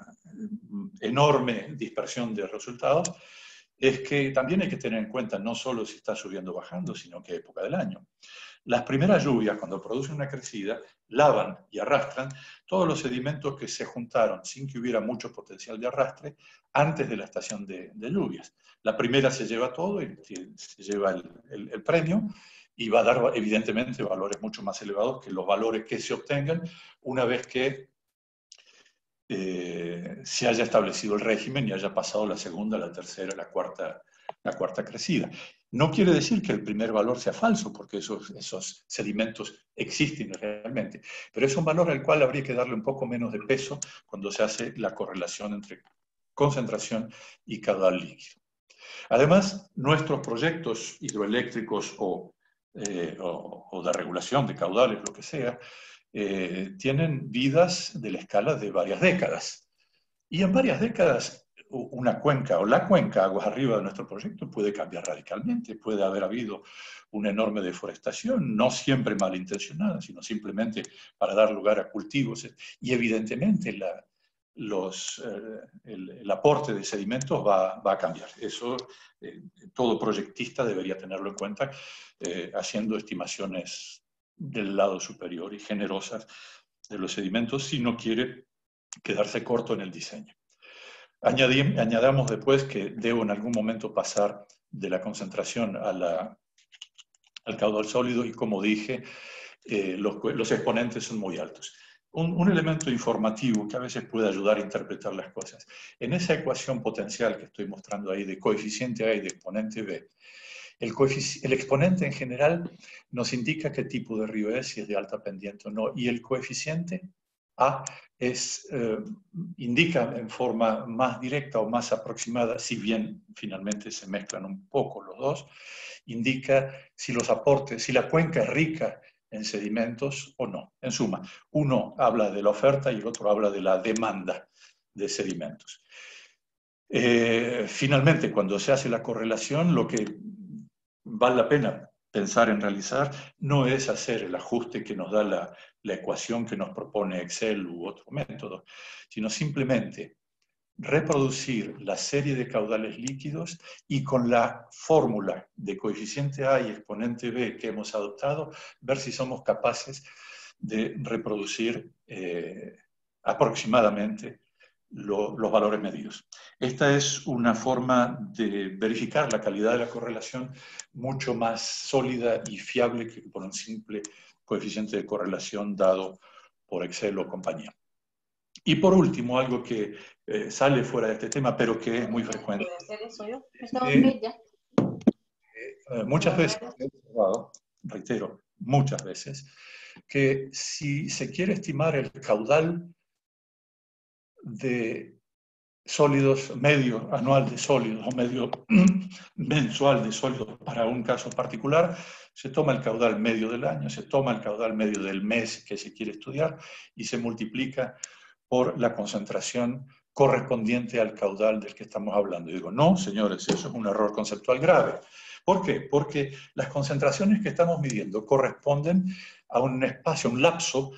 enorme dispersión de resultados es que también hay que tener en cuenta no solo si está subiendo o bajando, sino qué época del año. Las primeras lluvias, cuando producen una crecida, lavan y arrastran todos los sedimentos que se juntaron sin que hubiera mucho potencial de arrastre antes de la estación de lluvias. La primera se lleva todo y se lleva el premio y va a dar evidentemente valores mucho más elevados que los valores que se obtengan una vez que se haya establecido el régimen y haya pasado la segunda, la tercera, la cuarta crecida. No quiere decir que el primer valor sea falso, porque esos sedimentos existen realmente, pero es un valor al cual habría que darle un poco menos de peso cuando se hace la correlación entre concentración y caudal líquido. Además, nuestros proyectos hidroeléctricos o de regulación de caudales, lo que sea, tienen vidas de la escala de varias décadas. Y en varias décadas una cuenca o la cuenca aguas arriba de nuestro proyecto puede cambiar radicalmente. Puede haber habido una enorme deforestación, no siempre malintencionada, sino simplemente para dar lugar a cultivos. Y evidentemente el aporte de sedimentos va a cambiar. Eso todo proyectista debería tenerlo en cuenta haciendo estimaciones del lado superior y generosas de los sedimentos si no quiere quedarse corto en el diseño. Añadamos después que debo en algún momento pasar de la concentración al caudal sólido y, como dije, los exponentes son muy altos. Un elemento informativo que a veces puede ayudar a interpretar las cosas. En esa ecuación potencial que estoy mostrando ahí de coeficiente A y de exponente B, el exponente en general nos indica qué tipo de río es, si es de alta pendiente o no, y el coeficiente A indica en forma más directa o más aproximada, si bien finalmente se mezclan un poco los dos, indica si los aportes, si la cuenca es rica en sedimentos o no. En suma, uno habla de la oferta y el otro habla de la demanda de sedimentos. Finalmente, cuando se hace la correlación, lo que vale la pena pensar en realizar no es hacer el ajuste que nos da la ecuación que nos propone Excel u otro método, sino simplemente reproducir la serie de caudales líquidos y con la fórmula de coeficiente A y exponente B que hemos adoptado, ver si somos capaces de reproducir aproximadamente los valores medidos. Esta es una forma de verificar la calidad de la correlación mucho más sólida y fiable que por un simple coeficiente de correlación dado por Excel o compañía. Y por último, algo que sale fuera de este tema, pero que es muy frecuente. Muchas veces he observado, reitero, muchas veces, que si se quiere estimar el caudal de sólidos, medio anual de sólidos o medio mensual de sólidos para un caso particular, se toma el caudal medio del año, se toma el caudal medio del mes que se quiere estudiar y se multiplica por la concentración correspondiente al caudal del que estamos hablando. Y digo, no, señores, eso es un error conceptual grave. ¿Por qué? Porque las concentraciones que estamos midiendo corresponden a un espacio, un lapso,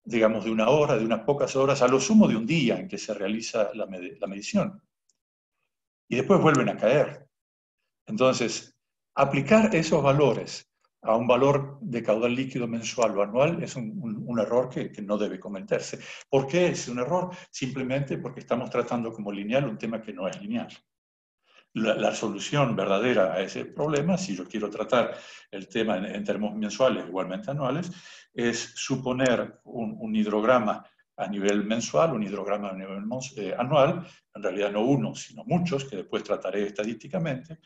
digamos, de una hora, de unas pocas horas, a lo sumo de un día en que se realiza la medición. Y después vuelven a caer. Entonces, aplicar esos valores a un valor de caudal líquido mensual o anual es un error que no debe cometerse. ¿Por qué es un error? Simplemente porque estamos tratando como lineal un tema que no es lineal. La solución verdadera a ese problema, si yo quiero tratar el tema en términos mensuales, igualmente anuales, es suponer un hidrograma a nivel mensual, un hidrograma a nivel anual, en realidad no uno, sino muchos, que después trataré estadísticamente,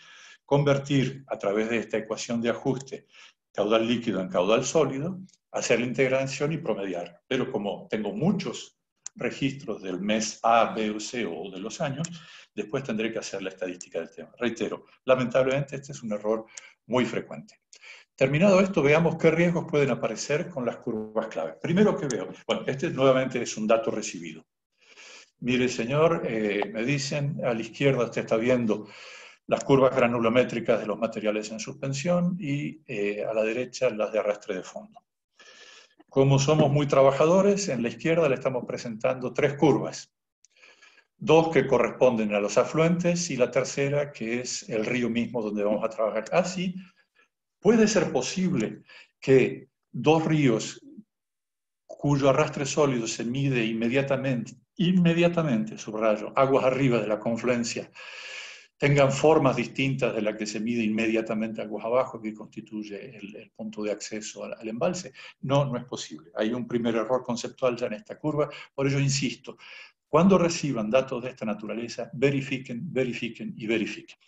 convertir a través de esta ecuación de ajuste caudal líquido en caudal sólido, hacer la integración y promediar. Pero como tengo muchos registros del mes A, B o C o de los años, después tendré que hacer la estadística del tema. Reitero, lamentablemente este es un error muy frecuente. Terminado esto, veamos qué riesgos pueden aparecer con las curvas clave. Primero que veo, bueno, este nuevamente es un dato recibido. Mire, señor, me dicen, a la izquierda usted está viendo las curvas granulométricas de los materiales en suspensión y a la derecha las de arrastre de fondo. Como somos muy trabajadores, en la izquierda le estamos presentando 3 curvas. 2 que corresponden a los afluentes y la tercera que es el río mismo donde vamos a trabajar. Así, puede ser posible que 2 ríos cuyo arrastre sólido se mide inmediatamente, subrayo, aguas arriba de la confluencia, tengan formas distintas de la que se mide inmediatamente aguas abajo, que constituye el punto de acceso al embalse. No, no es posible. Hay un primer error conceptual ya en esta curva, por ello insisto, cuando reciban datos de esta naturaleza, verifiquen, verifiquen y verifiquen.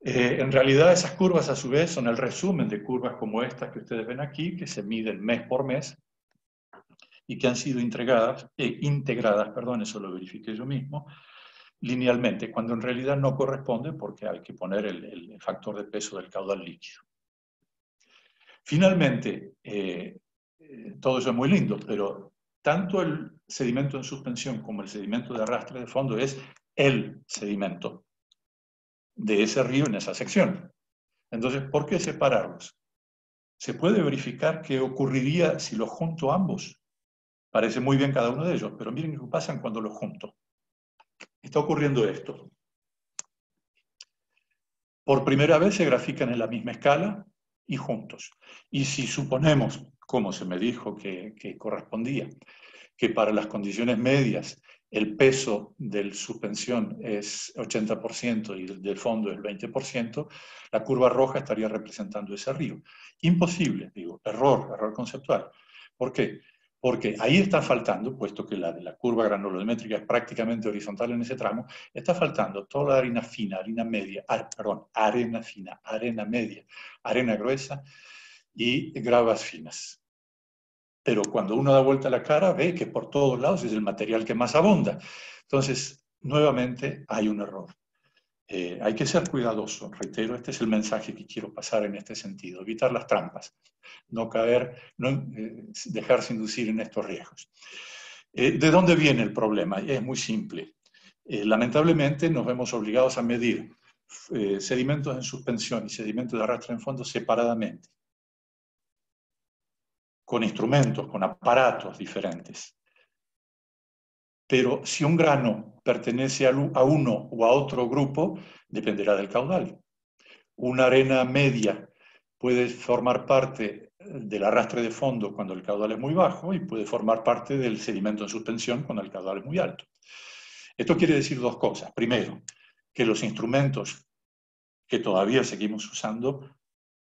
En realidad esas curvas a su vez son el resumen de curvas como estas que ustedes ven aquí, que se miden mes por mes y que han sido integradas, eso lo verifiqué yo mismo, linealmente, cuando en realidad no corresponde porque hay que poner el factor de peso del caudal líquido. Finalmente, todo eso es muy lindo, pero tanto el sedimento en suspensión como el sedimento de arrastre de fondo es el sedimento de ese río en esa sección. Entonces, ¿por qué separarlos? Se puede verificar qué ocurriría si los junto ambos. Parece muy bien cada uno de ellos, pero miren qué pasa cuando los junto. Está ocurriendo esto. Por primera vez se grafican en la misma escala y juntos. Y si suponemos, como se me dijo que correspondía, que para las condiciones medias el peso de suspensión es 80% y del fondo es 20%, la curva roja estaría representando ese río. Imposible, digo, error conceptual. ¿Por qué? Porque ahí está faltando, puesto que la curva granulométrica es prácticamente horizontal en ese tramo, está faltando toda la arena fina, arena media, arena fina, arena media, arena gruesa y gravas finas. Pero cuando uno da vuelta la cara, ve que por todos lados es el material que más abunda. Entonces, nuevamente, hay un error. Hay que ser cuidadoso, reitero, este es el mensaje que quiero pasar en este sentido, evitar las trampas, no caer, dejarse inducir en estos riesgos. ¿De dónde viene el problema? Es muy simple. Lamentablemente nos vemos obligados a medir sedimentos en suspensión y sedimentos de arrastre en fondo separadamente, con instrumentos, con aparatos diferentes. Pero si un grano pertenece a uno o a otro grupo, dependerá del caudal. Una arena media puede formar parte del arrastre de fondo cuando el caudal es muy bajo y puede formar parte del sedimento en suspensión cuando el caudal es muy alto. Esto quiere decir dos cosas. Primero, que los instrumentos que todavía seguimos usando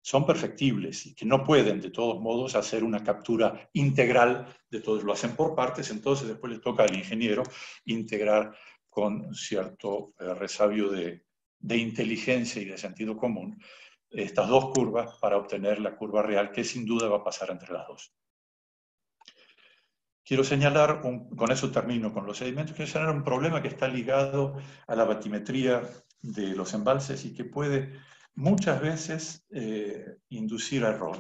son perfectibles y que no pueden, de todos modos, hacer una captura integral de todo. Lo hacen por partes, entonces después le toca al ingeniero integrar con cierto resabio de inteligencia y de sentido común estas dos curvas para obtener la curva real que sin duda va a pasar entre las dos. Quiero señalar, con eso termino con los sedimentos, quiero señalar un problema que está ligado a la batimetría de los embalses y que puede muchas veces inducir a error.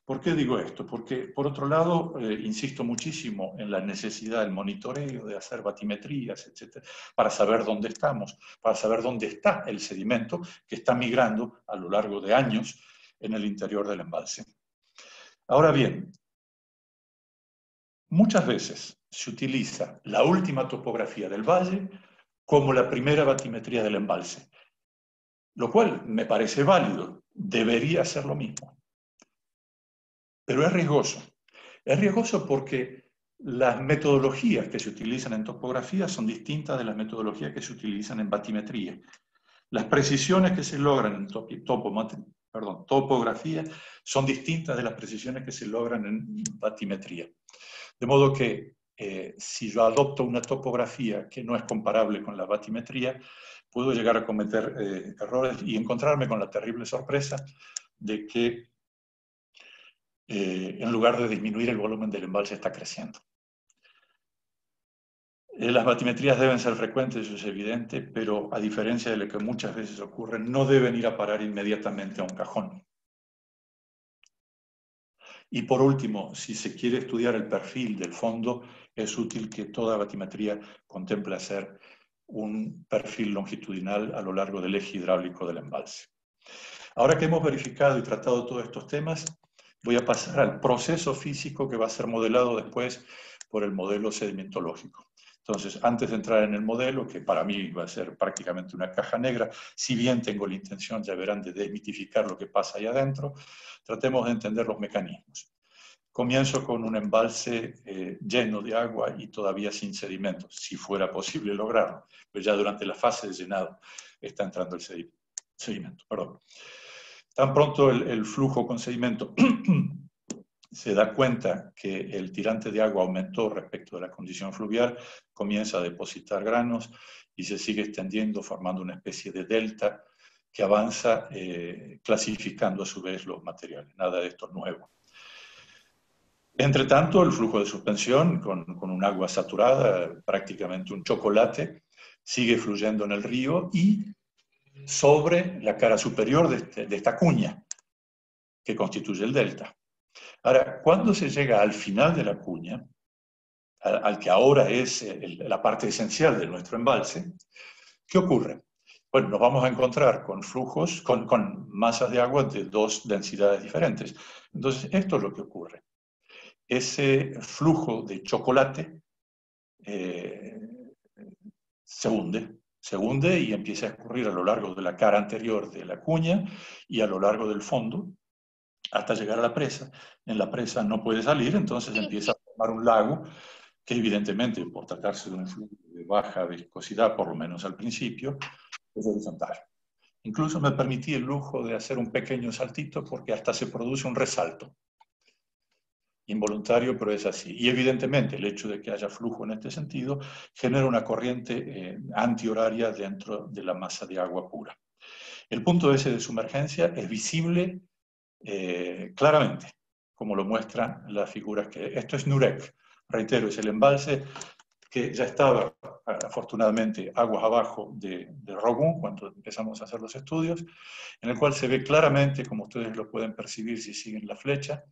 ¿Por qué digo esto? Porque, por otro lado, insisto muchísimo en la necesidad del monitoreo, de hacer batimetrías, etc., para saber dónde estamos, para saber dónde está el sedimento que está migrando a lo largo de años en el interior del embalse. Ahora bien, muchas veces se utiliza la última topografía del valle como la primera batimetría del embalse, lo cual me parece válido, debería ser lo mismo. Pero es riesgoso. Es riesgoso porque las metodologías que se utilizan en topografía son distintas de las metodologías que se utilizan en batimetría. Las precisiones que se logran en topografía son distintas de las precisiones que se logran en batimetría. De modo que si yo adopto una topografía que no es comparable con la batimetría, puedo llegar a cometer errores y encontrarme con la terrible sorpresa de que en lugar de disminuir el volumen del embalse está creciendo. Las batimetrías deben ser frecuentes, eso es evidente, pero a diferencia de lo que muchas veces ocurre, no deben ir a parar inmediatamente a un cajón. Y por último, si se quiere estudiar el perfil del fondo, es útil que toda batimetría contemple hacer un perfil longitudinal a lo largo del eje hidráulico del embalse. Ahora que hemos verificado y tratado todos estos temas, voy a pasar al proceso físico que va a ser modelado después por el modelo sedimentológico. Entonces, antes de entrar en el modelo, que para mí va a ser prácticamente una caja negra, si bien tengo la intención, ya verán, de desmitificar lo que pasa ahí adentro, tratemos de entender los mecanismos. Comienzo con un embalse lleno de agua y todavía sin sedimentos, si fuera posible lograrlo, pero ya durante la fase de llenado está entrando el sedimento. Perdón. Tan pronto el flujo con sedimento se da cuenta que el tirante de agua aumentó respecto de la condición fluvial, comienza a depositar granos y se sigue extendiendo formando una especie de delta que avanza clasificando a su vez los materiales. Nada de esto es nuevo. Entre tanto, el flujo de suspensión, con un agua saturada, prácticamente un chocolate, sigue fluyendo en el río y sobre la cara superior de esta cuña que constituye el delta. Ahora, cuando se llega al final de la cuña, al que ahora es la parte esencial de nuestro embalse, ¿qué ocurre? Bueno, nos vamos a encontrar con flujos, con masas de agua de dos densidades diferentes. Entonces, esto es lo que ocurre. Ese flujo de chocolate se hunde y empieza a escurrir a lo largo de la cara anterior de la cuña y a lo largo del fondo hasta llegar a la presa. En la presa no puede salir, entonces empieza a formar un lago que evidentemente, por tratarse de un flujo de baja viscosidad, por lo menos al principio, es horizontal. Incluso me permití el lujo de hacer un pequeño saltito porque hasta se produce un resalto. Involuntario, pero es así. Y evidentemente el hecho de que haya flujo en este sentido genera una corriente antihoraria dentro de la masa de agua pura. El punto ese de sumergencia es visible claramente, como lo muestran las figuras que... Esto es Nurek, reitero, es el embalse que ya estaba, afortunadamente, aguas abajo de Rogún, cuando empezamos a hacer los estudios, en el cual se ve claramente, como ustedes lo pueden percibir si siguen la flecha,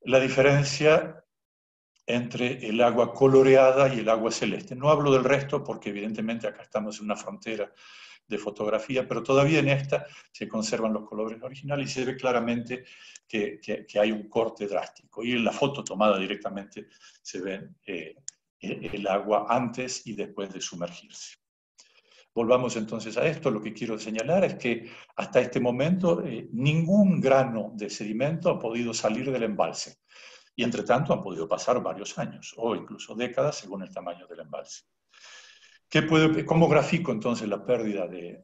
la diferencia entre el agua coloreada y el agua celeste. No hablo del resto porque evidentemente acá estamos en una frontera de fotografía, pero todavía en esta se conservan los colores originales y se ve claramente que hay un corte drástico. Y en la foto tomada directamente se ve el agua antes y después de sumergirse. Volvamos entonces a esto. Lo que quiero señalar es que hasta este momento ningún grano de sedimento ha podido salir del embalse. Y entre tanto han podido pasar varios años o incluso décadas según el tamaño del embalse. ¿Cómo grafico entonces la pérdida de,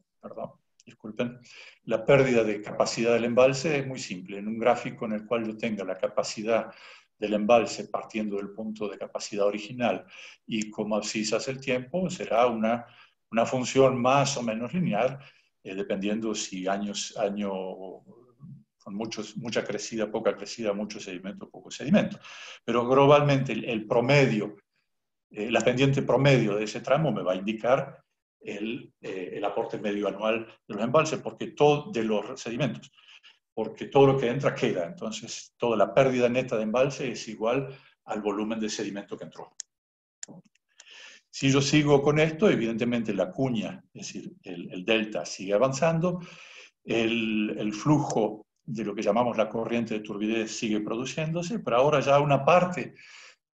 la pérdida de capacidad del embalse? Es muy simple. En un gráfico en el cual yo tenga la capacidad del embalse partiendo del punto de capacidad original y como abscisas el tiempo, será una función más o menos lineal, dependiendo si año con mucha crecida, poca crecida, mucho sedimento, poco sedimento. Pero globalmente el promedio, la pendiente promedio de ese tramo me va a indicar el aporte medio anual de los embalses, de los sedimentos, porque todo lo que entra queda. Entonces, toda la pérdida neta de embalse es igual al volumen de sedimento que entró. Si yo sigo con esto, evidentemente la cuña, es decir, el delta sigue avanzando, el flujo de lo que llamamos la corriente de turbidez sigue produciéndose, pero ahora ya una parte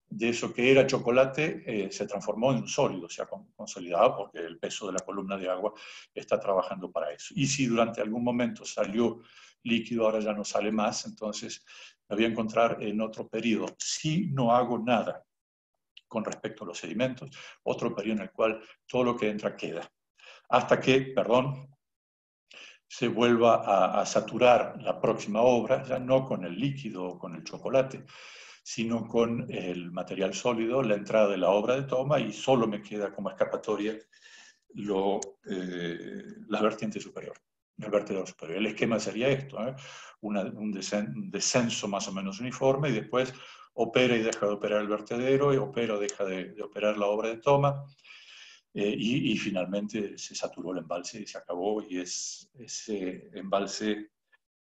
de eso que era chocolate se transformó en un sólido, se ha consolidado porque el peso de la columna de agua está trabajando para eso. Y si durante algún momento salió líquido, ahora ya no sale más, entonces me voy a encontrar en otro periodo. Si no hago nada con respecto a los sedimentos, otro periodo en el cual todo lo que entra queda. Hasta que, se vuelva a saturar la próxima obra, ya no con el líquido o con el chocolate, sino con el material sólido, la entrada de la obra de toma, y solo me queda como escapatoria la vertiente superior, el vertedero superior. El esquema sería esto, un descenso más o menos uniforme, y después opera y deja de operar el vertedero, y opera o deja de operar la obra de toma, y finalmente se saturó el embalse y se acabó, y ese embalse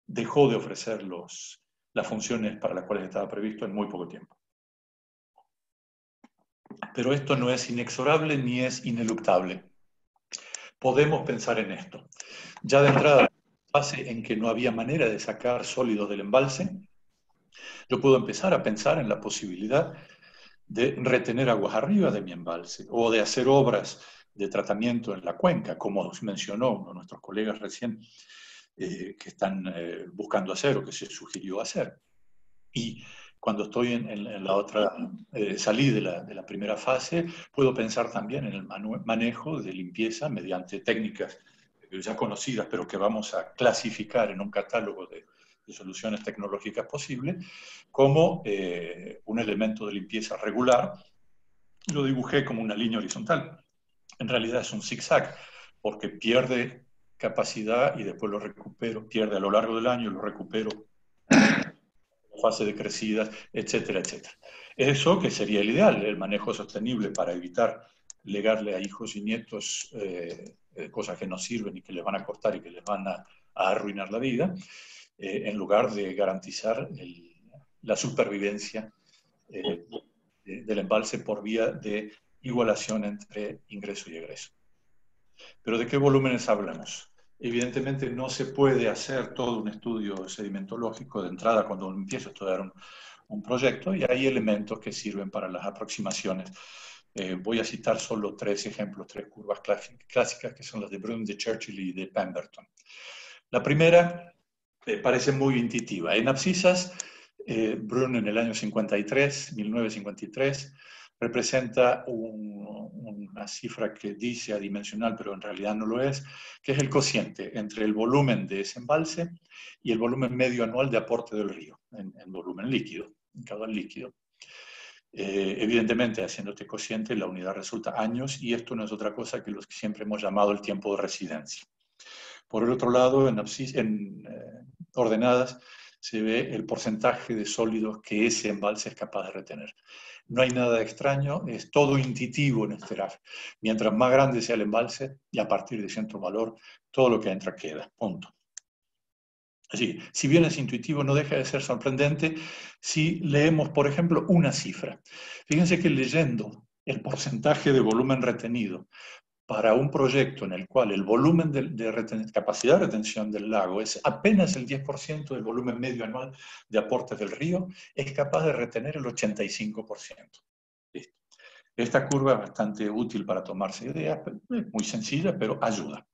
dejó de ofrecer las funciones para las cuales estaba previsto en muy poco tiempo. Pero esto no es inexorable ni es ineluctable. Podemos pensar en esto. Ya de entrada, fase en que no había manera de sacar sólidos del embalse, yo puedo empezar a pensar en la posibilidad de retener aguas arriba de mi embalse o de hacer obras de tratamiento en la cuenca, como mencionó uno de nuestros colegas recién, que están buscando hacer o que se sugirió hacer. Y cuando estoy en la otra, salí de la primera fase, puedo pensar también en el manejo de limpieza mediante técnicas ya conocidas, pero que vamos a clasificar en un catálogo de soluciones tecnológicas posibles, como un elemento de limpieza regular. Lo dibujé como una línea horizontal. En realidad es un zigzag, porque pierde capacidad y después lo recupero, pierde a lo largo del año y lo recupero fase de crecidas, etcétera, etcétera. Eso que sería el ideal, el manejo sostenible para evitar legarle a hijos y nietos cosas que no sirven y que les van a cortar y que les van a arruinar la vida, en lugar de garantizar la supervivencia del embalse por vía de igualación entre ingreso y egreso. Pero ¿de qué volúmenes hablamos? Evidentemente no se puede hacer todo un estudio sedimentológico de entrada cuando uno empieza a estudiar un proyecto, y hay elementos que sirven para las aproximaciones. Voy a citar solo 3 ejemplos, 3 curvas clásicas, que son las de Brun, de Churchill y de Pemberton. La primera parece muy intuitiva. En abscisas, Brun en el año 1953, representa una cifra que dice adimensional, pero en realidad no lo es, que es el cociente entre el volumen de ese embalse y el volumen medio anual de aporte del río, en volumen líquido, en caudal líquido. Evidentemente, haciendo este cociente, la unidad resulta años, y esto no es otra cosa que lo que siempre hemos llamado el tiempo de residencia. Por el otro lado, en ordenadas, se ve el porcentaje de sólidos que ese embalse es capaz de retener. No hay nada extraño, es todo intuitivo en este grafo. Mientras más grande sea el embalse, y a partir de cierto valor, todo lo que entra queda, punto. Así, si bien es intuitivo, no deja de ser sorprendente si leemos, por ejemplo, una cifra. Fíjense que leyendo el porcentaje de volumen retenido para un proyecto en el cual el volumen de capacidad de retención del lago es apenas el 10% del volumen medio anual de aportes del río, es capaz de retener el 85%. ¿Listo? Esta curva es bastante útil para tomarse ideas, es muy sencilla, pero ayuda.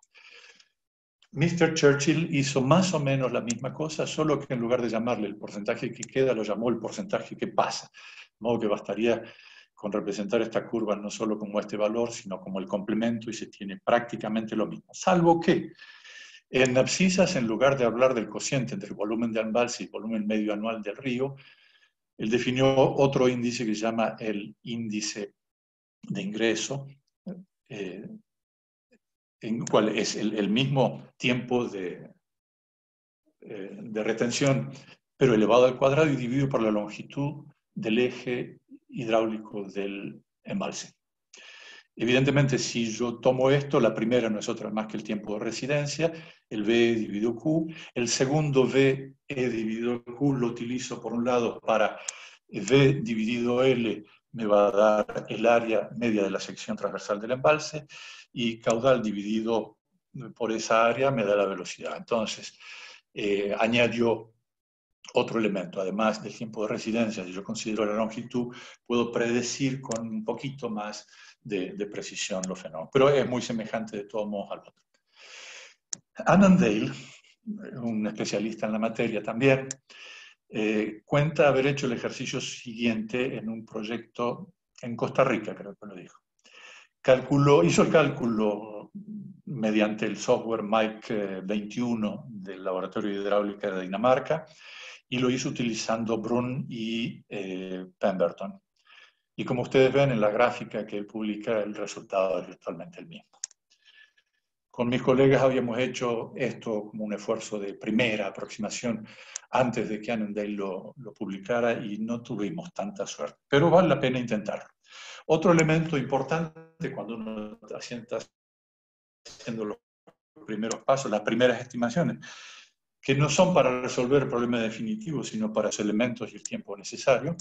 Mr. Churchill hizo más o menos la misma cosa, solo que en lugar de llamarle el porcentaje que queda, lo llamó el porcentaje que pasa. De modo que bastaría con representar esta curva no solo como este valor, sino como el complemento, y se tiene prácticamente lo mismo. Salvo que en abscisas, en lugar de hablar del cociente entre el volumen de embalse y el volumen medio anual del río, él definió otro índice que se llama el índice de ingreso, en cual es el mismo tiempo de retención, pero elevado al cuadrado y dividido por la longitud del eje hidráulico del embalse. Evidentemente, si yo tomo esto, la primera no es otra más que el tiempo de residencia, el V dividido Q. El segundo V dividido Q lo utilizo por un lado para V dividido L, me va a dar el área media de la sección transversal del embalse, y caudal dividido por esa área me da la velocidad. Entonces, añadió otro elemento, además del tiempo de residencia. Si yo considero la longitud, puedo predecir con un poquito más de precisión los fenómenos, pero es muy semejante de todos modos al otro. Annandale, un especialista en la materia también, cuenta haber hecho el ejercicio siguiente en un proyecto en Costa Rica, creo que lo dijo. Hizo el cálculo mediante el software Mike 21 del Laboratorio de Hidráulica de Dinamarca, y lo hizo utilizando Brun y Pemberton. Y como ustedes ven en la gráfica que él publica, el resultado es virtualmente el mismo. Con mis colegas habíamos hecho esto como un esfuerzo de primera aproximación antes de que Annandale lo publicara, y no tuvimos tanta suerte, pero vale la pena intentarlo. Otro elemento importante cuando uno está haciendo los primeros pasos, las primeras estimaciones, que no son para resolver el problema definitivo, sino para los elementos y el tiempo necesario,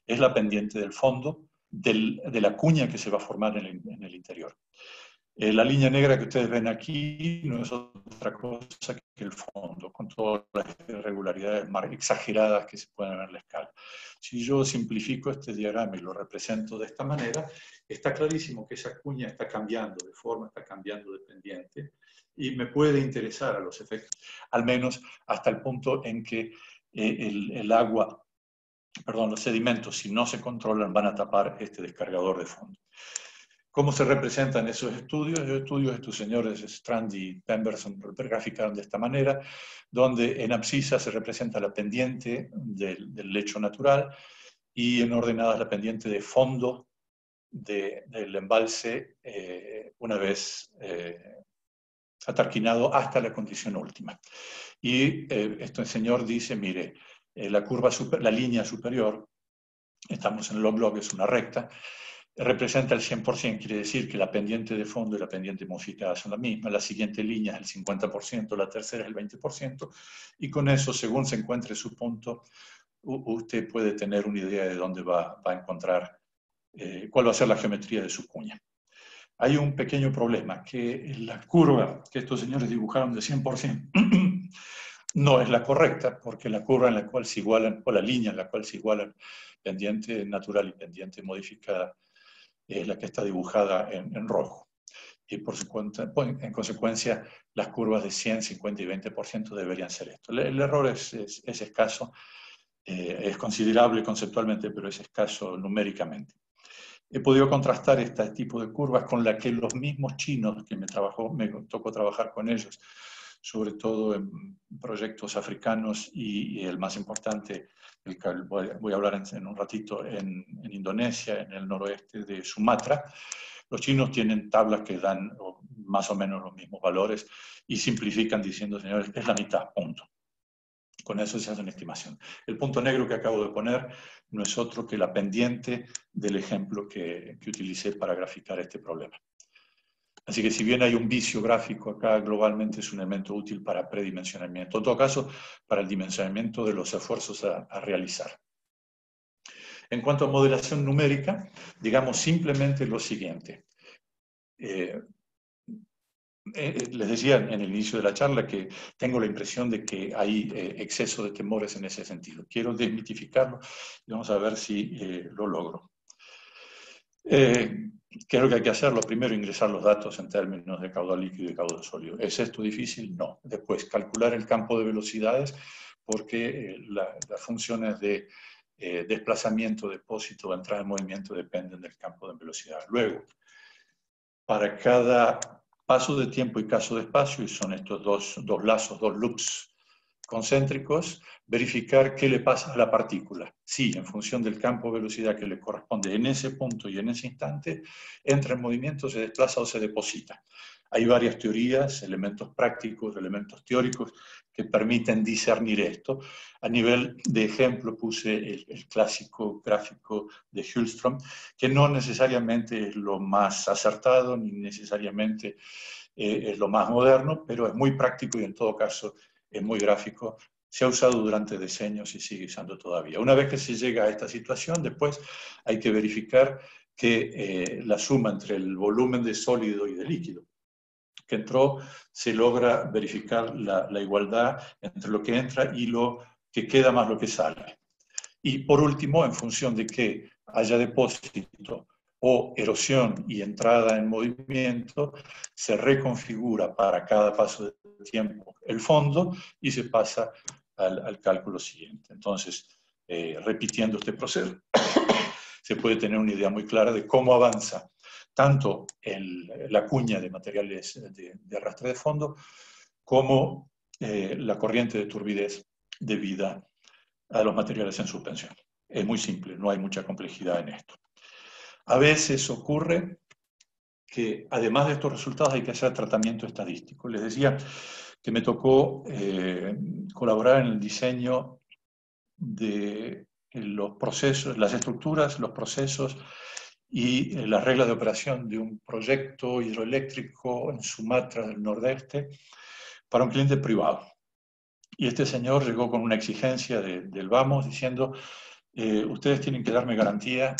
es la pendiente del fondo, de la cuña que se va a formar en el interior. La línea negra que ustedes ven aquí no es otra cosa que el fondo, con todas las irregularidades más exageradas que se pueden ver en la escala. Si yo simplifico este diagrama y lo represento de esta manera, está clarísimo que esa cuña está cambiando de forma, está cambiando de pendiente, y me puede interesar a los efectos, al menos hasta el punto en que los sedimentos, si no se controlan, van a tapar este descargador de fondo. ¿Cómo se representan esos estudios? Los estudios de estos señores Strand y Pemberton graficaron de esta manera, donde en abscisa se representa la pendiente del lecho natural, y en ordenadas la pendiente de fondo del embalse una vez atarquinado hasta la condición última. Y este señor dice, mire, la línea superior, estamos en el log-log, es una recta, representa el 100%, quiere decir que la pendiente de fondo y la pendiente modificada son la misma, la siguiente línea es el 50%, la tercera es el 20%, y con eso, según se encuentre su punto, usted puede tener una idea de dónde va a encontrar, cuál va a ser la geometría de su cuña. Hay un pequeño problema, que la curva que estos señores dibujaron de 100% no es la correcta, porque la curva en la cual se igualan, o la línea en la cual se igualan pendiente natural y pendiente modificada, es la que está dibujada en rojo. Y en consecuencia, las curvas de 100, 50 y 20% deberían ser esto. El error es escaso, es considerable conceptualmente, pero es escaso numéricamente. He podido contrastar este tipo de curvas con la que los mismos chinos, que me tocó trabajar con ellos, sobre todo en proyectos africanos, y el más importante, el que voy a hablar en un ratito, en Indonesia, en el noroeste de Sumatra. Los chinos tienen tablas que dan más o menos los mismos valores y simplifican diciendo, señores, es la mitad, punto. Con eso se hace una estimación. El punto negro que acabo de poner no es otro que la pendiente del ejemplo que utilicé para graficar este problema. Así que si bien hay un vicio gráfico acá, globalmente es un elemento útil para predimensionamiento. En todo caso, para el dimensionamiento de los esfuerzos a realizar. En cuanto a modelación numérica, digamos simplemente lo siguiente. Les decía en el inicio de la charla que tengo la impresión de que hay exceso de temores en ese sentido. Quiero desmitificarlo y vamos a ver si lo logro. ¿Qué es lo que hay que hacer? Lo primero, ingresar los datos en términos de caudal líquido y caudal sólido. ¿Es esto difícil? No. Después, calcular el campo de velocidades, porque las funciones de desplazamiento, depósito, entrada en movimiento dependen del campo de velocidad. Luego, para cada paso de tiempo y caso de espacio, y son estos dos lazos, dos loops concéntricos, verificar qué le pasa a la partícula. Si, en función del campo de velocidad que le corresponde en ese punto y en ese instante, entra en movimiento, se desplaza o se deposita. Hay varias teorías, elementos prácticos, elementos teóricos, que permiten discernir esto. A nivel de ejemplo puse el clásico gráfico de Hjulström, que no necesariamente es lo más acertado, ni necesariamente es lo más moderno, pero es muy práctico y en todo caso es muy gráfico. Se ha usado durante decenios y sigue usando todavía. Una vez que se llega a esta situación, después hay que verificar que la suma entre el volumen de sólido y de líquido que entró, se logra verificar la igualdad entre lo que entra y lo que queda más lo que sale. Y por último, en función de que haya depósito o erosión y entrada en movimiento, se reconfigura para cada paso de tiempo el fondo y se pasa al cálculo siguiente. Entonces, repitiendo este proceso, se puede tener una idea muy clara de cómo avanza tanto la cuña de materiales de arrastre de fondo como la corriente de turbidez debida a los materiales en suspensión. Es muy simple, no hay mucha complejidad en esto. A veces ocurre que además de estos resultados hay que hacer tratamiento estadístico. Les decía que me tocó colaborar en el diseño de los procesos, las estructuras, los procesos y las reglas de operación de un proyecto hidroeléctrico en Sumatra del Nordeste para un cliente privado. Y este señor llegó con una exigencia del Vamos diciendo, ustedes tienen que darme garantía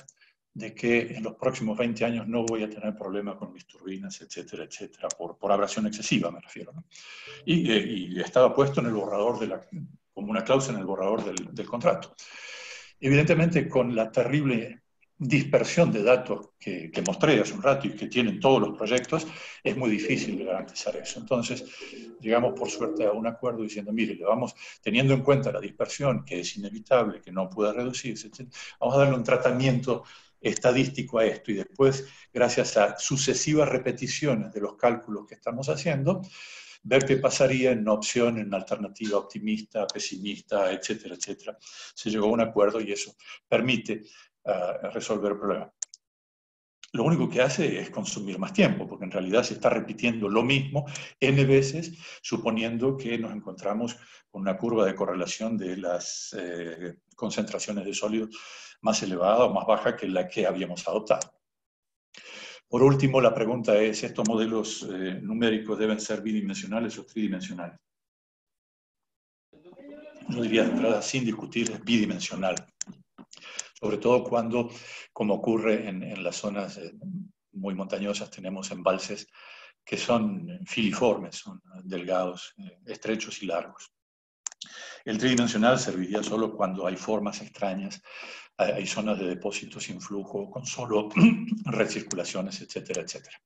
de que en los próximos 20 años no voy a tener problemas con mis turbinas, etcétera, etcétera, por abrasión excesiva me refiero, ¿no? Y estaba puesto en el borrador, como una cláusula en el borrador del contrato. Evidentemente, con la terrible dispersión de datos que mostré hace un rato y que tienen todos los proyectos, es muy difícil de garantizar eso. Entonces, llegamos por suerte a un acuerdo diciendo, mire, le vamos, teniendo en cuenta la dispersión, que es inevitable, que no pueda reducirse, etc., vamos a darle un tratamiento estadístico a esto y después, gracias a sucesivas repeticiones de los cálculos que estamos haciendo, ver qué pasaría en una opción, en una alternativa optimista, pesimista, etcétera, etcétera. Se llegó a un acuerdo y eso permite resolver el problema. Lo único que hace es consumir más tiempo, porque en realidad se está repitiendo lo mismo n veces, suponiendo que nos encontramos con una curva de correlación de las concentraciones de sólidos más elevada o más baja que la que habíamos adoptado. Por último, la pregunta es, ¿estos modelos numéricos deben ser bidimensionales o tridimensionales? Yo diría de entrada, sin discutir, es bidimensional. Sobre todo cuando, como ocurre en las zonas muy montañosas, tenemos embalses que son filiformes, son delgados, estrechos y largos. El tridimensional serviría solo cuando hay formas extrañas, hay zonas de depósito sin flujo, con solo recirculaciones, etcétera, etcétera.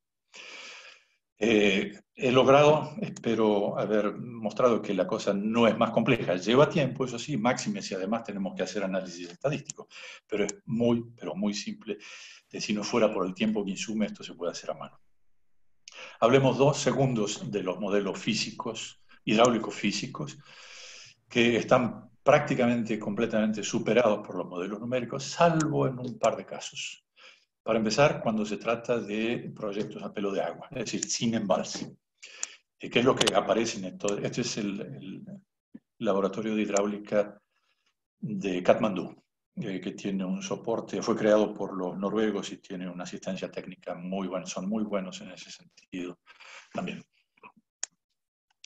He logrado, espero haber mostrado que la cosa no es más compleja. Lleva tiempo, eso sí, máxime si además tenemos que hacer análisis estadístico, pero es muy simple. Si no fuera por el tiempo que insume, esto se puede hacer a mano. Hablemos 2 segundos de los modelos físicos, hidráulicos físicos, que están prácticamente completamente superados por los modelos numéricos, salvo en un par de casos. Para empezar, cuando se trata de proyectos a pelo de agua, es decir, sin embalse. ¿Qué es lo que aparece en esto? Este es el laboratorio de hidráulica de Katmandú, que tiene un soporte, fue creado por los noruegos y tiene una asistencia técnica muy buena, son muy buenos en ese sentido también.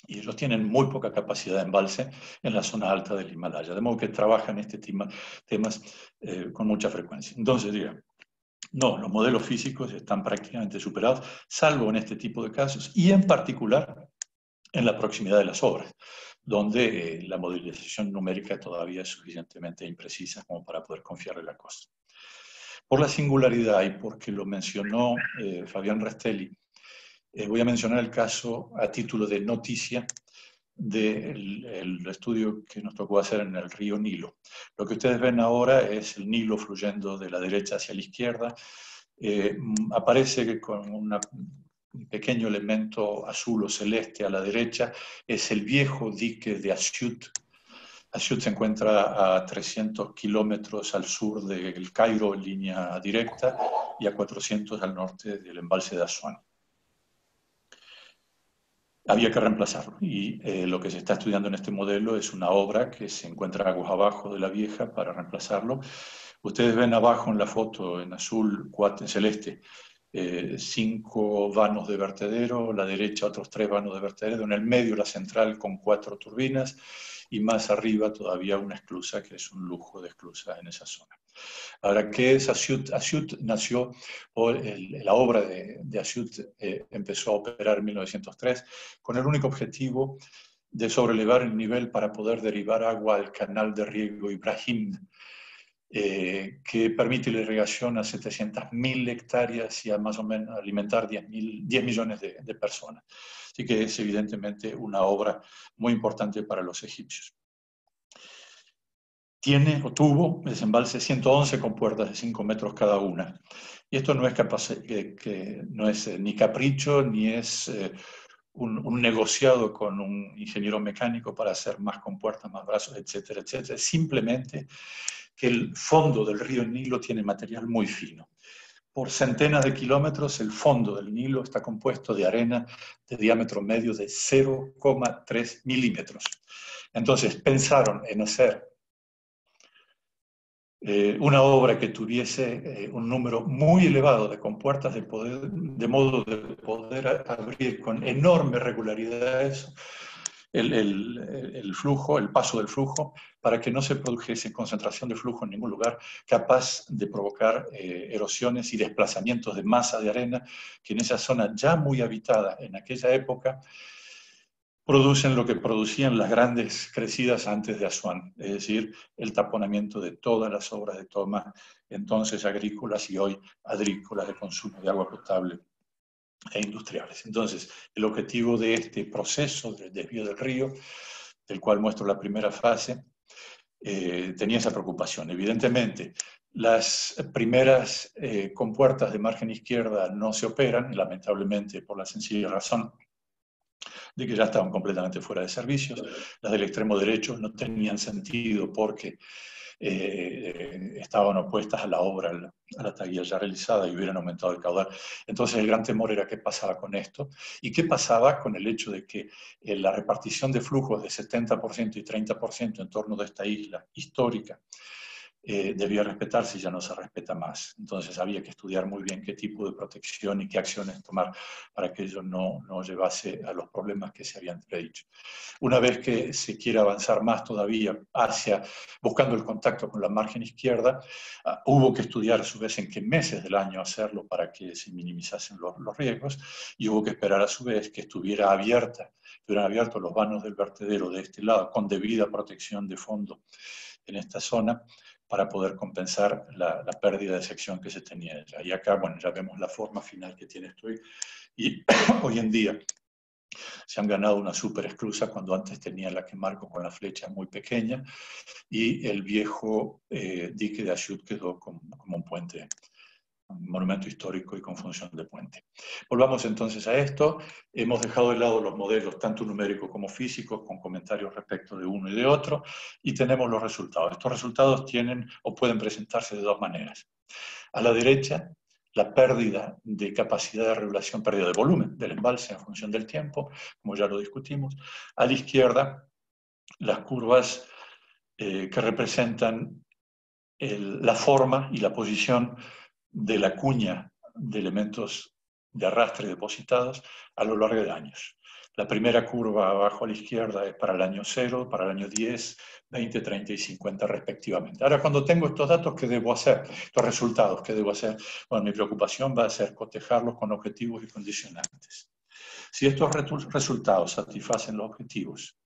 Y ellos tienen muy poca capacidad de embalse en la zona alta del Himalaya, de modo que trabajan este temas con mucha frecuencia. Entonces, digamos, no, los modelos físicos están prácticamente superados, salvo en este tipo de casos, y en particular en la proximidad de las obras, donde la modelización numérica todavía es suficientemente imprecisa como para poder confiar en la cosa. Por la singularidad y porque lo mencionó Fabián Restelli, voy a mencionar el caso a título de noticia del estudio que nos tocó hacer en el río Nilo. Lo que ustedes ven ahora es el Nilo fluyendo de la derecha hacia la izquierda. Aparece que con un pequeño elemento azul o celeste a la derecha es el viejo dique de Asyut. Asyut se encuentra a 300 kilómetros al sur del Cairo en línea directa y a 400 al norte del embalse de Asuán. Había que reemplazarlo y lo que se está estudiando en este modelo es una obra que se encuentra aguas abajo de la vieja para reemplazarlo. Ustedes ven abajo en la foto en azul, en celeste, 5 vanos de vertedero, a la derecha otros 3 vanos de vertedero, en el medio la central con 4 turbinas y más arriba todavía una esclusa que es un lujo de esclusa en esa zona. Ahora, ¿qué es Asyut? Asyut nació, la obra de Asyut empezó a operar en 1903 con el único objetivo de sobrelevar el nivel para poder derivar agua al canal de riego Ibrahim, que permite la irrigación a 700.000 hectáreas y a más o menos alimentar 10 millones de personas. Así que es evidentemente una obra muy importante para los egipcios. Tiene o tuvo desembalse 111 compuertas de 5 metros cada una. Y esto no es, no es ni capricho, ni es un negociado con un ingeniero mecánico para hacer más compuertas, más brazos, etcétera, etcétera. Simplemente que el fondo del río Nilo tiene material muy fino. Por centenas de kilómetros, el fondo del Nilo está compuesto de arena de diámetro medio de 0,3 milímetros. Entonces, pensaron en hacer una obra que tuviese un número muy elevado de compuertas de modo de poder abrir con enorme regularidad eso, el flujo, el paso del flujo, para que no se produjese concentración de flujo en ningún lugar, capaz de provocar erosiones y desplazamientos de masa de arena, que en esa zona ya muy habitada en aquella época, producen lo que producían las grandes crecidas antes de Asuán, es decir, el taponamiento de todas las obras de toma, entonces agrícolas y hoy agrícolas de consumo de agua potable e industriales. Entonces, el objetivo de este proceso del desvío del río, del cual muestro la primera fase, tenía esa preocupación. Evidentemente, las primeras compuertas de margen izquierda no se operan, lamentablemente por la sencilla razón de que ya estaban completamente fuera de servicios. Las del extremo derecho no tenían sentido porque estaban opuestas a la obra, a la taguilla ya realizada y hubieran aumentado el caudal. Entonces el gran temor era qué pasaba con esto y qué pasaba con el hecho de que la repartición de flujos de 70% y 30% en torno de esta isla histórica debía respetarse y ya no se respeta más. Entonces había que estudiar muy bien qué tipo de protección y qué acciones tomar para que ello no llevase a los problemas que se habían predicho. Una vez que se quiere avanzar más todavía buscando el contacto con la margen izquierda, hubo que estudiar a su vez en qué meses del año hacerlo para que se minimizasen los riesgos y hubo que esperar a su vez que estuvieran abiertos los vanos del vertedero de este lado con debida protección de fondo en esta zona para poder compensar la pérdida de sección que se tenía ya. Y acá, bueno, ya vemos la forma final que tiene esto y hoy en día se han ganado una super esclusa cuando antes tenía la que marco con la flecha muy pequeña y el viejo dique de Asyut quedó como un puente, un monumento histórico y con función de puente. Volvamos entonces a esto. Hemos dejado de lado los modelos, tanto numéricos como físicos, con comentarios respecto de uno y de otro, y tenemos los resultados. Estos resultados tienen o pueden presentarse de dos maneras. A la derecha, la pérdida de capacidad de regulación, pérdida de volumen del embalse en función del tiempo, como ya lo discutimos. A la izquierda, las curvas que representan la forma y la posición de la cuña de elementos de arrastre depositados a lo largo de años. La primera curva abajo a la izquierda es para el año 0, para el año 10, 20, 30 y 50 respectivamente. Ahora, cuando tengo estos datos, ¿qué debo hacer? Estos resultados, ¿qué debo hacer? Bueno, mi preocupación va a ser cotejarlos con objetivos y condicionantes. Si estos resultados satisfacen los objetivos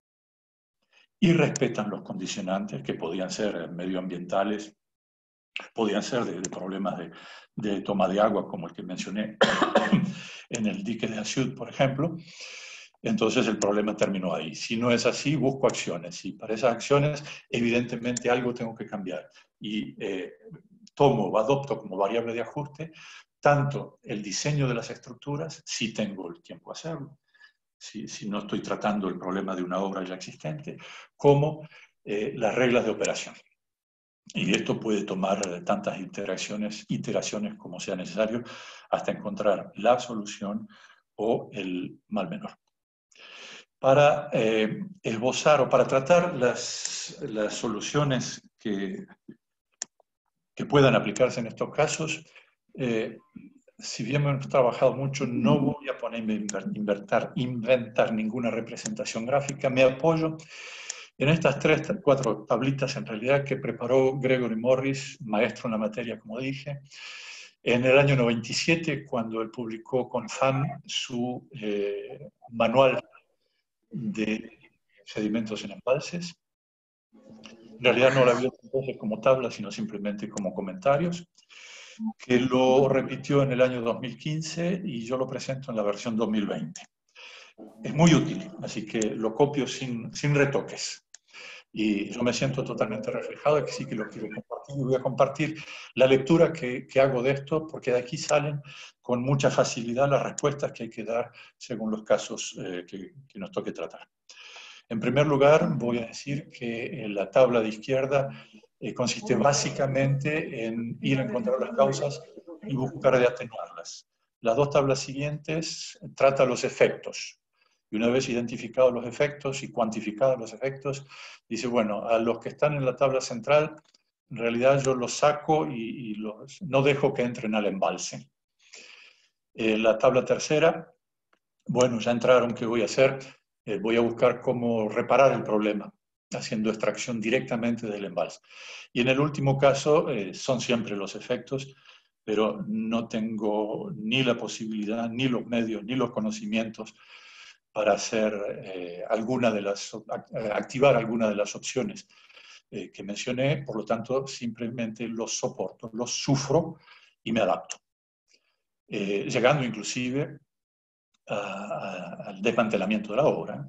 y respetan los condicionantes, que podían ser medioambientales, Podían ser de problemas de toma de agua, como el que mencioné en el dique de Asyut, por ejemplo. Entonces el problema terminó ahí. Si no es así, busco acciones. Y para esas acciones, evidentemente, algo tengo que cambiar. Y tomo o adopto como variable de ajuste tanto el diseño de las estructuras, si tengo el tiempo a hacerlo, si no estoy tratando el problema de una obra ya existente, como las reglas de operación. Y esto puede tomar tantas iteraciones como sea necesario hasta encontrar la solución o el mal menor. Para esbozar o para tratar las soluciones que puedan aplicarse en estos casos, si bien hemos trabajado mucho, no voy a ponerme a inventar ninguna representación gráfica. Me apoyo en estas 4 tablitas en realidad que preparó Gregory Morris, maestro en la materia, como dije, en el año 97, cuando él publicó con FAM su manual de sedimentos en embalses. En realidad no la había entonces como tabla, sino simplemente como comentarios, que lo repitió en el año 2015 y yo lo presento en la versión 2020. Es muy útil, así que lo copio sin retoques. Y yo me siento totalmente reflejado, que sí que lo quiero compartir. Y voy a compartir la lectura que hago de esto, porque de aquí salen con mucha facilidad las respuestas que hay que dar según los casos que nos toque tratar. En primer lugar, voy a decir que la tabla de izquierda consiste básicamente en ir a encontrar las causas y buscar de atenuarlas. Las 2 tablas siguientes tratan los efectos. Y una vez identificados los efectos y cuantificados los efectos, dice, bueno, a los que están en la tabla central, en realidad yo los saco y no dejo que entren al embalse. La tabla tercera, bueno, ya entraron, ¿qué voy a hacer? Voy a buscar cómo reparar el problema, haciendo extracción directamente del embalse. Y en el último caso, son siempre los efectos, pero no tengo ni la posibilidad, ni los medios, ni los conocimientos para hacer activar alguna de las opciones que mencioné, por lo tanto, simplemente los soporto, los sufro y me adapto. Llegando inclusive al desmantelamiento de la obra.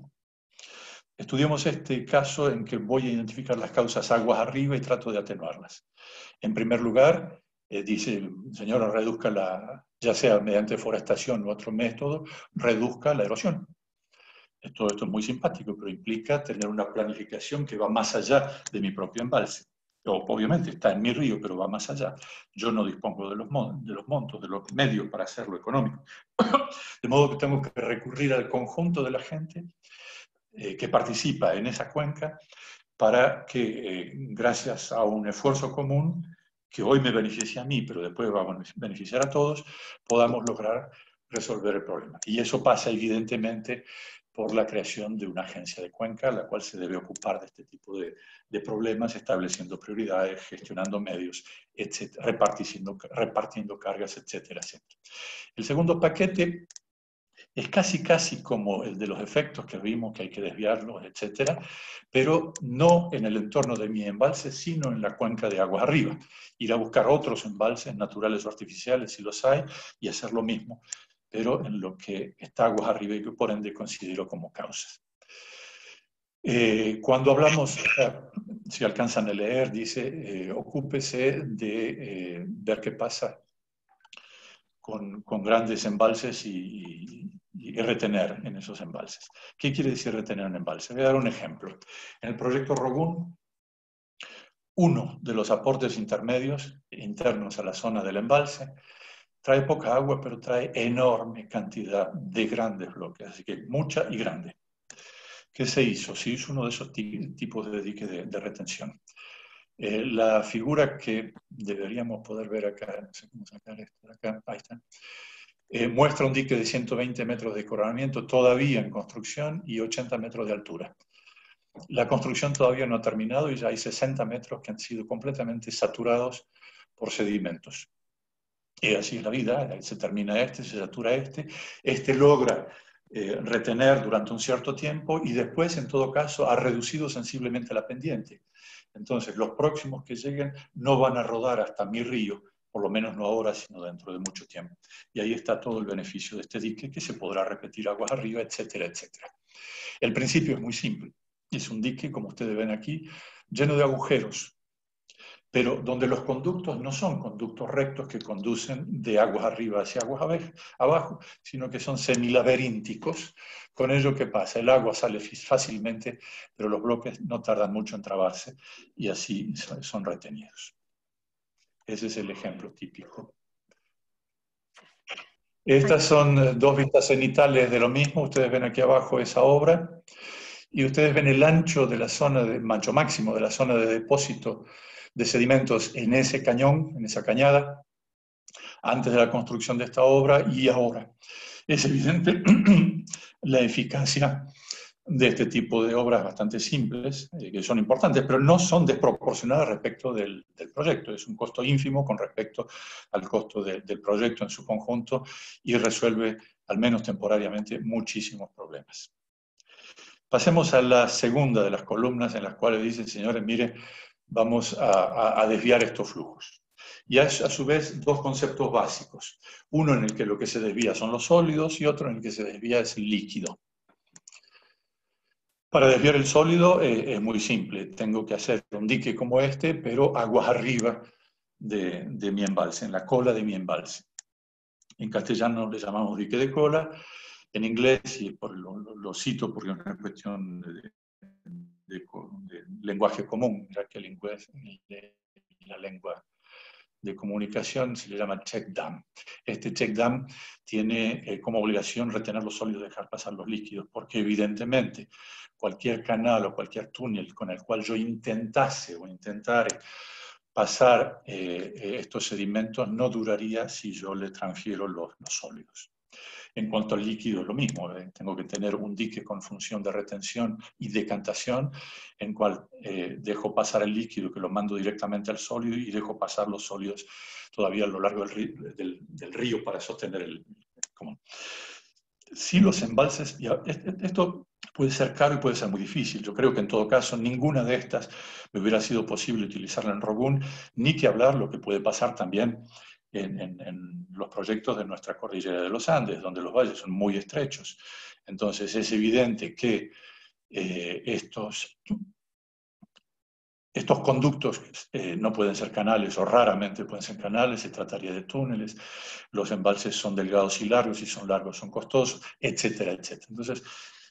Estudiamos este caso en que voy a identificar las causas aguas arriba y trato de atenuarlas. En primer lugar, dice, señora, reduzca ya sea mediante forestación u otro método, reduzca la erosión. Esto es muy simpático, pero implica tener una planificación que va más allá de mi propio embalse. Obviamente está en mi río, pero va más allá. Yo no dispongo de los montos, de los medios para hacerlo económico. De modo que tengo que recurrir al conjunto de la gente que participa en esa cuenca para que, gracias a un esfuerzo común, que hoy me beneficia a mí, pero después va a beneficiar a todos, podamos lograr resolver el problema. Y eso pasa, evidentemente, por la creación de una agencia de cuenca, la cual se debe ocupar de este tipo de problemas, estableciendo prioridades, gestionando medios, etcétera, repartiendo cargas, etcétera, etcétera. El segundo paquete es casi como el de los efectos que vimos, que hay que desviarlos, etcétera, pero no en el entorno de mi embalse, sino en la cuenca de aguas arriba. Ir a buscar otros embalses naturales o artificiales, si los hay, y hacer lo mismo, pero en lo que está aguas arriba y que por ende considero como causas. Cuando hablamos, si alcanzan a leer, dice, ocúpese de ver qué pasa con grandes embalses y retener en esos embalses. ¿Qué quiere decir retener un embalse? Voy a dar un ejemplo. En el proyecto Rogún, uno de los aportes intermedios internos a la zona del embalse trae poca agua, pero trae enorme cantidad de grandes bloques, así que mucha y grande. ¿Qué se hizo? Se hizo uno de esos tipos de dique de retención. La figura que deberíamos poder ver acá, no sé cómo sacar esto de acá, ahí está, muestra un dique de 120 metros de coronamiento todavía en construcción y 80 metros de altura. La construcción todavía no ha terminado y ya hay 60 metros que han sido completamente saturados por sedimentos. Y así es la vida, se termina se satura este logra retener durante un cierto tiempo y después, en todo caso, ha reducido sensiblemente la pendiente. Entonces, los próximos que lleguen no van a rodar hasta mi río, por lo menos no ahora, sino dentro de mucho tiempo. Y ahí está todo el beneficio de este dique, que se podrá repetir aguas arriba, etcétera, etcétera. El principio es muy simple. Es un dique, como ustedes ven aquí, lleno de agujeros, pero donde los conductos no son conductos rectos que conducen de aguas arriba hacia aguas abajo, sino que son semilaberínticos. Con ello, ¿qué pasa? El agua sale fácilmente, pero los bloques no tardan mucho en trabarse y así son retenidos. Ese es el ejemplo típico. Estas son dos vistas cenitales de lo mismo. Ustedes ven aquí abajo esa obra y ustedes ven el ancho de la zona, ancho máximo de la zona de depósito de sedimentos en ese cañón, en esa cañada, antes de la construcción de esta obra y ahora. Es evidente la eficacia de este tipo de obras bastante simples, que son importantes, pero no son desproporcionadas respecto del proyecto. Es un costo ínfimo con respecto al costo del proyecto en su conjunto y resuelve, al menos temporariamente, muchísimos problemas. Pasemos a la segunda de las columnas en las cuales dice, señores, mire, vamos a desviar estos flujos. Y a su vez, dos conceptos básicos. Uno en el que lo que se desvía son los sólidos y otro en el que se desvía es el líquido. Para desviar el sólido es muy simple. Tengo que hacer un dique como este, pero aguas arriba de mi embalse, en la cola de mi embalse. En castellano le llamamos dique de cola. En inglés, y lo cito porque es una cuestión de lenguaje común, ya que la lengua de comunicación se le llama check dam. Este check dam tiene como obligación retener los sólidos y dejar pasar los líquidos, porque evidentemente cualquier canal o cualquier túnel con el cual yo intentase o intentare pasar estos sedimentos no duraría si yo le transfiero los sólidos. En cuanto al líquido, lo mismo. Tengo que tener un dique con función de retención y decantación, en cual dejo pasar el líquido, que lo mando directamente al sólido, y dejo pasar los sólidos todavía a lo largo del río para sostener el... Si los embalses... Esto puede ser caro y puede ser muy difícil. Yo creo que en todo caso ninguna de estas me hubiera sido posible utilizarla en Rogún, ni que hablar lo que puede pasar también en los proyectos de nuestra cordillera de los Andes, donde los valles son muy estrechos. Entonces es evidente que estos conductos no pueden ser canales, o raramente pueden ser canales, se trataría de túneles, los embalses son delgados y largos, si son largos son costosos, etcétera, etcétera. Entonces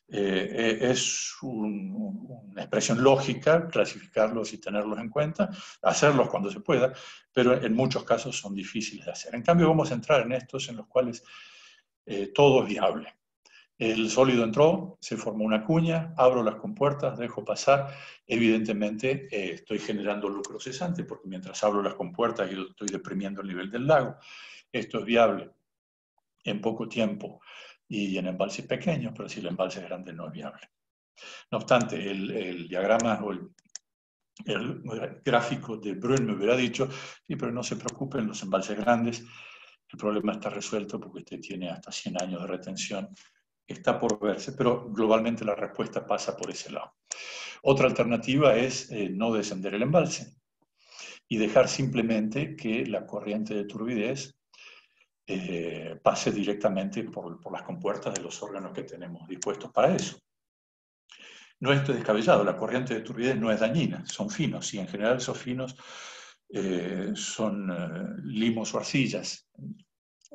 es una expresión lógica clasificarlos y tenerlos en cuenta, hacerlos cuando se pueda, pero en muchos casos son difíciles de hacer. En cambio vamos a entrar en estos en los cuales todo es viable. El sólido entró, se formó una cuña, abro las compuertas, dejo pasar. Evidentemente estoy generando lucro cesante, porque mientras abro las compuertas yo estoy deprimiendo el nivel del lago. Esto es viable en poco tiempo y en embalses pequeños, pero si el embalse es grande no es viable. No obstante, el diagrama o el gráfico de Brun me hubiera dicho, sí, pero no se preocupen, los embalses grandes, el problema está resuelto porque usted tiene hasta 100 años de retención. Está por verse, pero globalmente la respuesta pasa por ese lado. Otra alternativa es no descender el embalse y dejar simplemente que la corriente de turbidez pase directamente por las compuertas de los órganos que tenemos dispuestos para eso. No estoy descabellado, la corriente de turbidez no es dañina, son finos, y en general esos finos son limos o arcillas.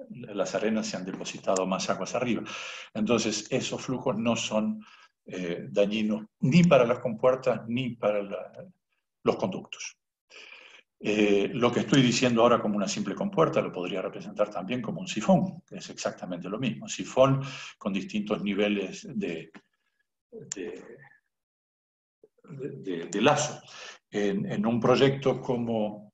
Las arenas se han depositado más aguas arriba. Entonces, esos flujos no son dañinos ni para las compuertas ni para los conductos. Lo que estoy diciendo ahora como una simple compuerta lo podría representar también como un sifón, que es exactamente lo mismo. Sifón con distintos niveles de lazo. En un proyecto como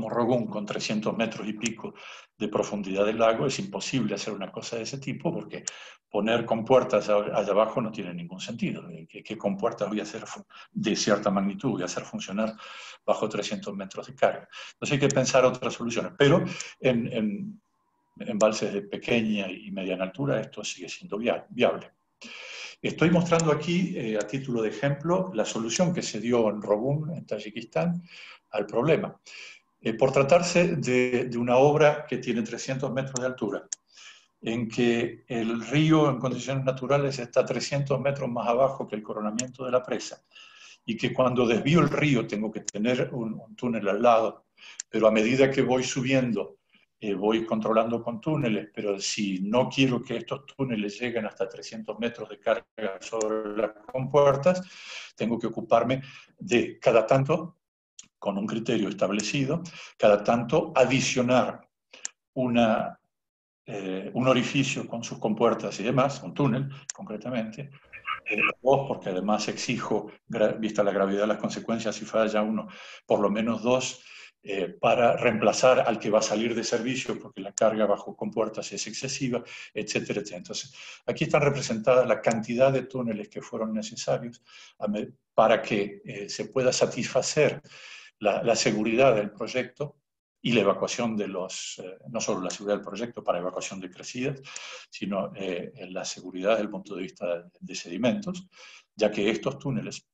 Rogún, con 300 metros y pico de profundidad del lago, es imposible hacer una cosa de ese tipo, porque poner compuertas allá abajo no tiene ningún sentido. ¿Qué compuertas voy a hacer de cierta magnitud, voy a hacer funcionar bajo 300 metros de carga? Entonces hay que pensar otras soluciones, pero en embalses de pequeña y mediana altura esto sigue siendo viable. Estoy mostrando aquí, a título de ejemplo, la solución que se dio en Robun, en Tayikistán, al problema. Por tratarse de una obra que tiene 300 metros de altura, en que el río en condiciones naturales está 300 metros más abajo que el coronamiento de la presa, y que cuando desvío el río tengo que tener un túnel al lado, pero a medida que voy subiendo voy controlando con túneles, pero si no quiero que estos túneles lleguen hasta 300 metros de carga sobre las compuertas, tengo que ocuparme de cada tanto, con un criterio establecido, cada tanto adicionar un orificio con sus compuertas y demás, un túnel concretamente, dos, porque además exijo, vista la gravedad de las consecuencias, si falla uno, por lo menos dos, para reemplazar al que va a salir de servicio, porque la carga bajo compuertas es excesiva, etcétera, etcétera. Entonces, aquí están representadas la cantidad de túneles que fueron necesarios para que se pueda satisfacer la seguridad del proyecto y la evacuación de los, no solo la seguridad del proyecto para evacuación de crecidas, sino la seguridad desde el punto de vista de sedimentos, ya que estos túneles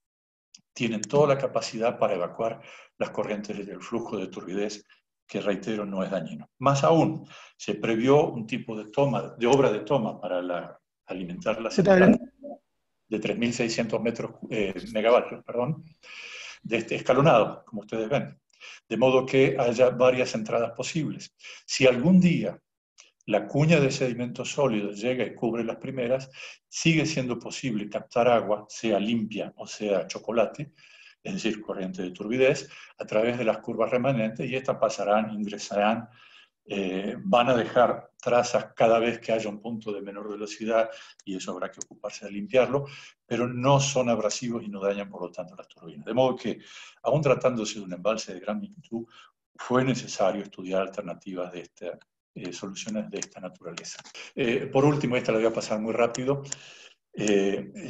tienen toda la capacidad para evacuar las corrientes del flujo de turbidez, que reitero no es dañino. Más aún, se previó un tipo de toma, de obra de toma para alimentar la central de 3.600 megavatios, perdón, de este escalonado, como ustedes ven, de modo que haya varias entradas posibles. Si algún día la cuña de sedimento sólido llega y cubre las primeras, sigue siendo posible captar agua, sea limpia o sea chocolate, es decir, corriente de turbidez, a través de las curvas remanentes, y estas pasarán, ingresarán, van a dejar trazas cada vez que haya un punto de menor velocidad, y eso habrá que ocuparse de limpiarlo, pero no son abrasivos y no dañan, por lo tanto, las turbinas. De modo que, aún tratándose de un embalse de gran magnitud, fue necesario estudiar alternativas de soluciones de esta naturaleza. Por último, esta la voy a pasar muy rápido.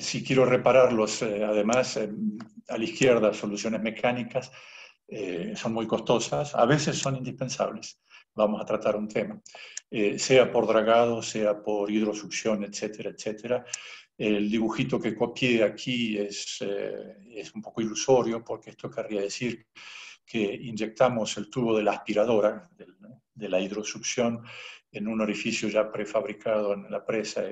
Si quiero repararlos, además, a la izquierda, soluciones mecánicas son muy costosas, a veces son indispensables. Vamos a tratar un tema, sea por dragado, sea por hidrosucción, etcétera, etcétera. El dibujito que copié aquí es un poco ilusorio, porque esto querría decir que inyectamos el tubo de la aspiradora, de la hidrosucción, en un orificio ya prefabricado en la presa,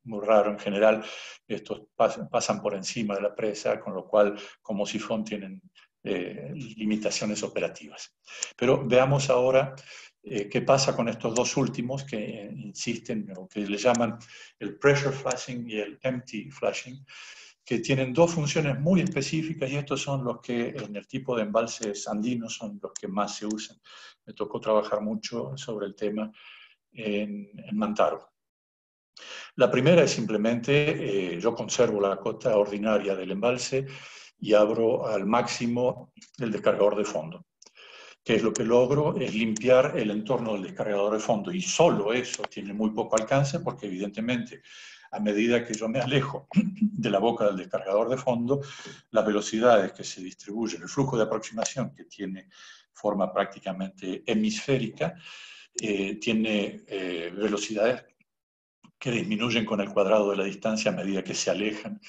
muy raro en general. Estos pasan por encima de la presa, con lo cual como sifón tienen limitaciones operativas. Pero veamos ahora qué pasa con estos dos últimos que insisten, o que le llaman el pressure flushing y el empty flushing, que tienen dos funciones muy específicas, y estos son los que en el tipo de embalses andinos son los que más se usan. Me tocó trabajar mucho sobre el tema en Mantaro. La primera es simplemente, yo conservo la cota ordinaria del embalse y abro al máximo el descargador de fondo. ¿Qué es lo que logro? Es limpiar el entorno del descargador de fondo, y solo eso tiene muy poco alcance, porque evidentemente a medida que yo me alejo de la boca del descargador de fondo, las velocidades que se distribuyen, el flujo de aproximación, que tiene forma prácticamente hemisférica, tiene velocidades que disminuyen con el cuadrado de la distancia a medida que se alejan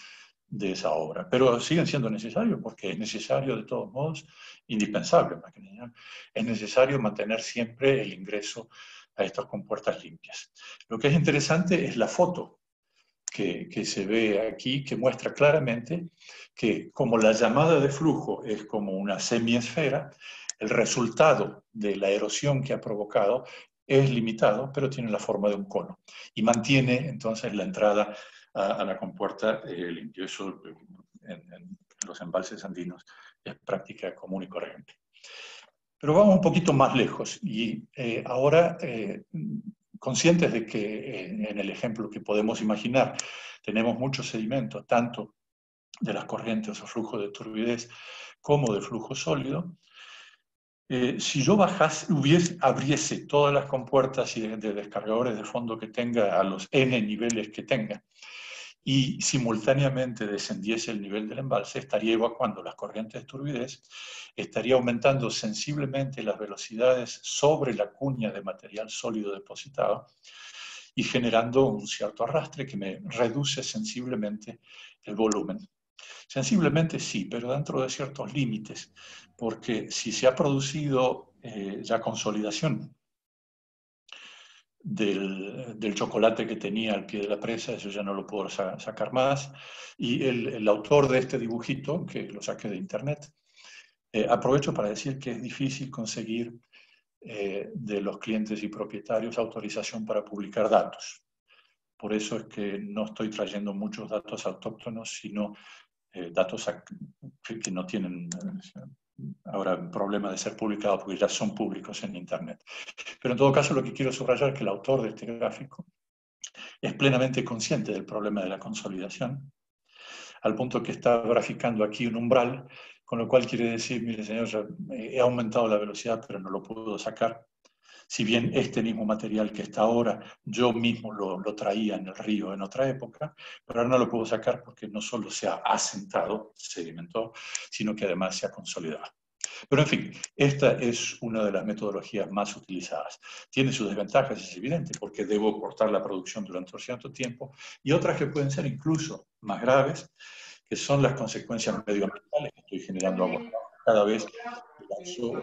de esa obra. Pero siguen siendo necesarios, porque es necesario, de todos modos, indispensable, más que nada, es necesario mantener siempre el ingreso a estas compuertas limpias. Lo que es interesante es la foto que se ve aquí, que muestra claramente que, como la llamada de flujo es como una semiesfera, el resultado de la erosión que ha provocado es limitado, pero tiene la forma de un cono, y mantiene entonces la entrada a la compuerta limpia. Eso en los embalses andinos es práctica común y corriente. Pero vamos un poquito más lejos, y ahora, conscientes de que en el ejemplo que podemos imaginar tenemos mucho sedimento, tanto de las corrientes o flujos de turbidez como de flujo sólido, si yo abriese todas las compuertas y de descargadores de fondo que tenga a los n niveles que tenga, y simultáneamente descendiese el nivel del embalse, estaría evacuando las corrientes de turbidez, estaría aumentando sensiblemente las velocidades sobre la cuña de material sólido depositado, y generando un cierto arrastre que me reduce sensiblemente el volumen. Sensiblemente sí, pero dentro de ciertos límites, porque si se ha producido ya consolidación del chocolate que tenía al pie de la presa, eso ya no lo puedo sacar más, y el autor de este dibujito, que lo saqué de internet, aprovecho para decir que es difícil conseguir de los clientes y propietarios autorización para publicar datos. Por eso es que no estoy trayendo muchos datos autóctonos, sino datos que no tienen ahora problema de ser publicados porque ya son públicos en Internet. Pero en todo caso lo que quiero subrayar es que el autor de este gráfico es plenamente consciente del problema de la consolidación, al punto que está graficando aquí un umbral, con lo cual quiere decir, mire señor, he aumentado la velocidad pero no lo puedo sacar. Si bien este mismo material que está ahora, yo mismo lo traía en el río en otra época, pero ahora no lo puedo sacar porque no solo se ha asentado, sedimentó, sino que además se ha consolidado. Pero en fin, esta es una de las metodologías más utilizadas. Tiene sus desventajas, es evidente, porque debo cortar la producción durante un cierto tiempo, y otras que pueden ser incluso más graves, que son las consecuencias medioambientales que estoy generando agua. Cada vez lanzo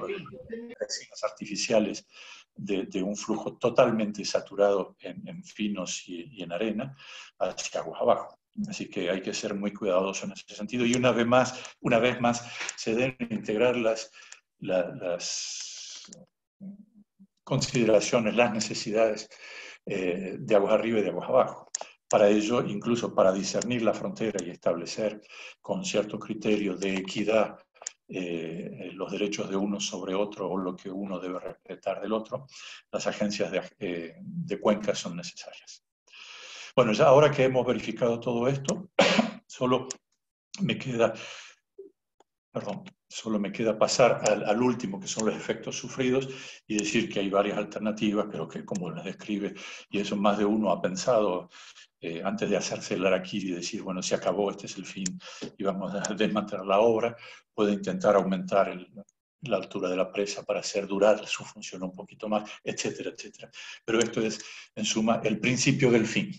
resinas artificiales de un flujo totalmente saturado en finos y en arena hacia aguas abajo. Así que hay que ser muy cuidadoso en ese sentido. Y una vez más se deben integrar las consideraciones, las necesidades de aguas arriba y de aguas abajo. Para ello, incluso para discernir la frontera y establecer con cierto criterio de equidad los derechos de uno sobre otro o lo que uno debe respetar del otro, las agencias de cuencas son necesarias. Bueno, ya ahora que hemos verificado todo esto, solo me queda pasar al último, que son los efectos sufridos, y decir que hay varias alternativas, pero que como las describe, y eso más de uno ha pensado antes de hacerse el harakiri y decir, bueno, se acabó, este es el fin, y vamos a desmantelar la obra, puede intentar aumentar la altura de la presa para hacer durar su función un poquito más, etcétera, etcétera. Pero esto es, en suma, el principio del fin.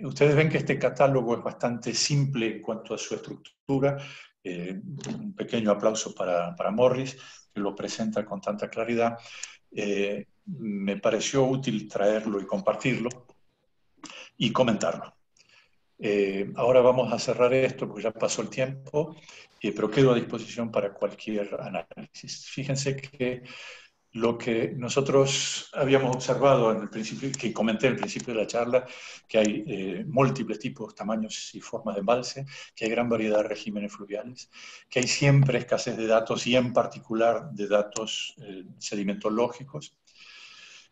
Ustedes ven que este catálogo es bastante simple en cuanto a su estructura. Un pequeño aplauso para Morris, que lo presenta con tanta claridad. Me pareció útil traerlo y compartirlo y comentarlo. Ahora vamos a cerrar esto porque ya pasó el tiempo, pero quedo a disposición para cualquier análisis. Fíjense que lo que nosotros habíamos observado en el principio, que comenté al principio de la charla, que hay múltiples tipos, tamaños y formas de embalse, que hay gran variedad de regímenes fluviales, que hay siempre escasez de datos y en particular de datos sedimentológicos,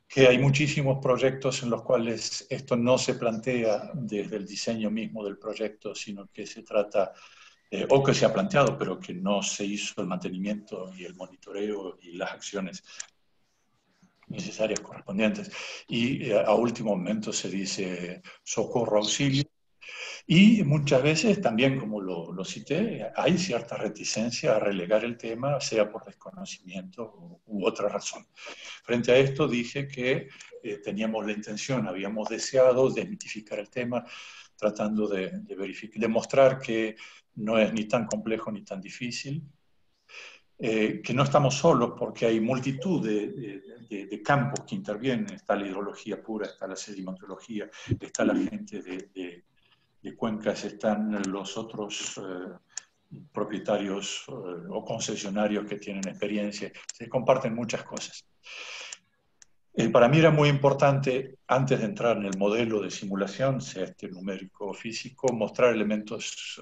que hay muchísimos proyectos en los cuales esto no se plantea desde el diseño mismo del proyecto, sino que se trata o que se ha planteado, pero que no se hizo el mantenimiento y el monitoreo y las acciones necesarias correspondientes. Y a último momento se dice socorro, auxilio. Y muchas veces también, como lo cité, hay cierta reticencia a relegar el tema, sea por desconocimiento u otra razón. Frente a esto dije que teníamos la intención, habíamos deseado desmitificar el tema, tratando de mostrar que no es ni tan complejo ni tan difícil, que no estamos solos porque hay multitud de campos que intervienen. Está la hidrología pura, está la sedimentología, está la gente de cuencas, están los otros propietarios o concesionarios que tienen experiencia, se comparten muchas cosas. Para mí era muy importante, antes de entrar en el modelo de simulación, sea este numérico o físico, mostrar elementos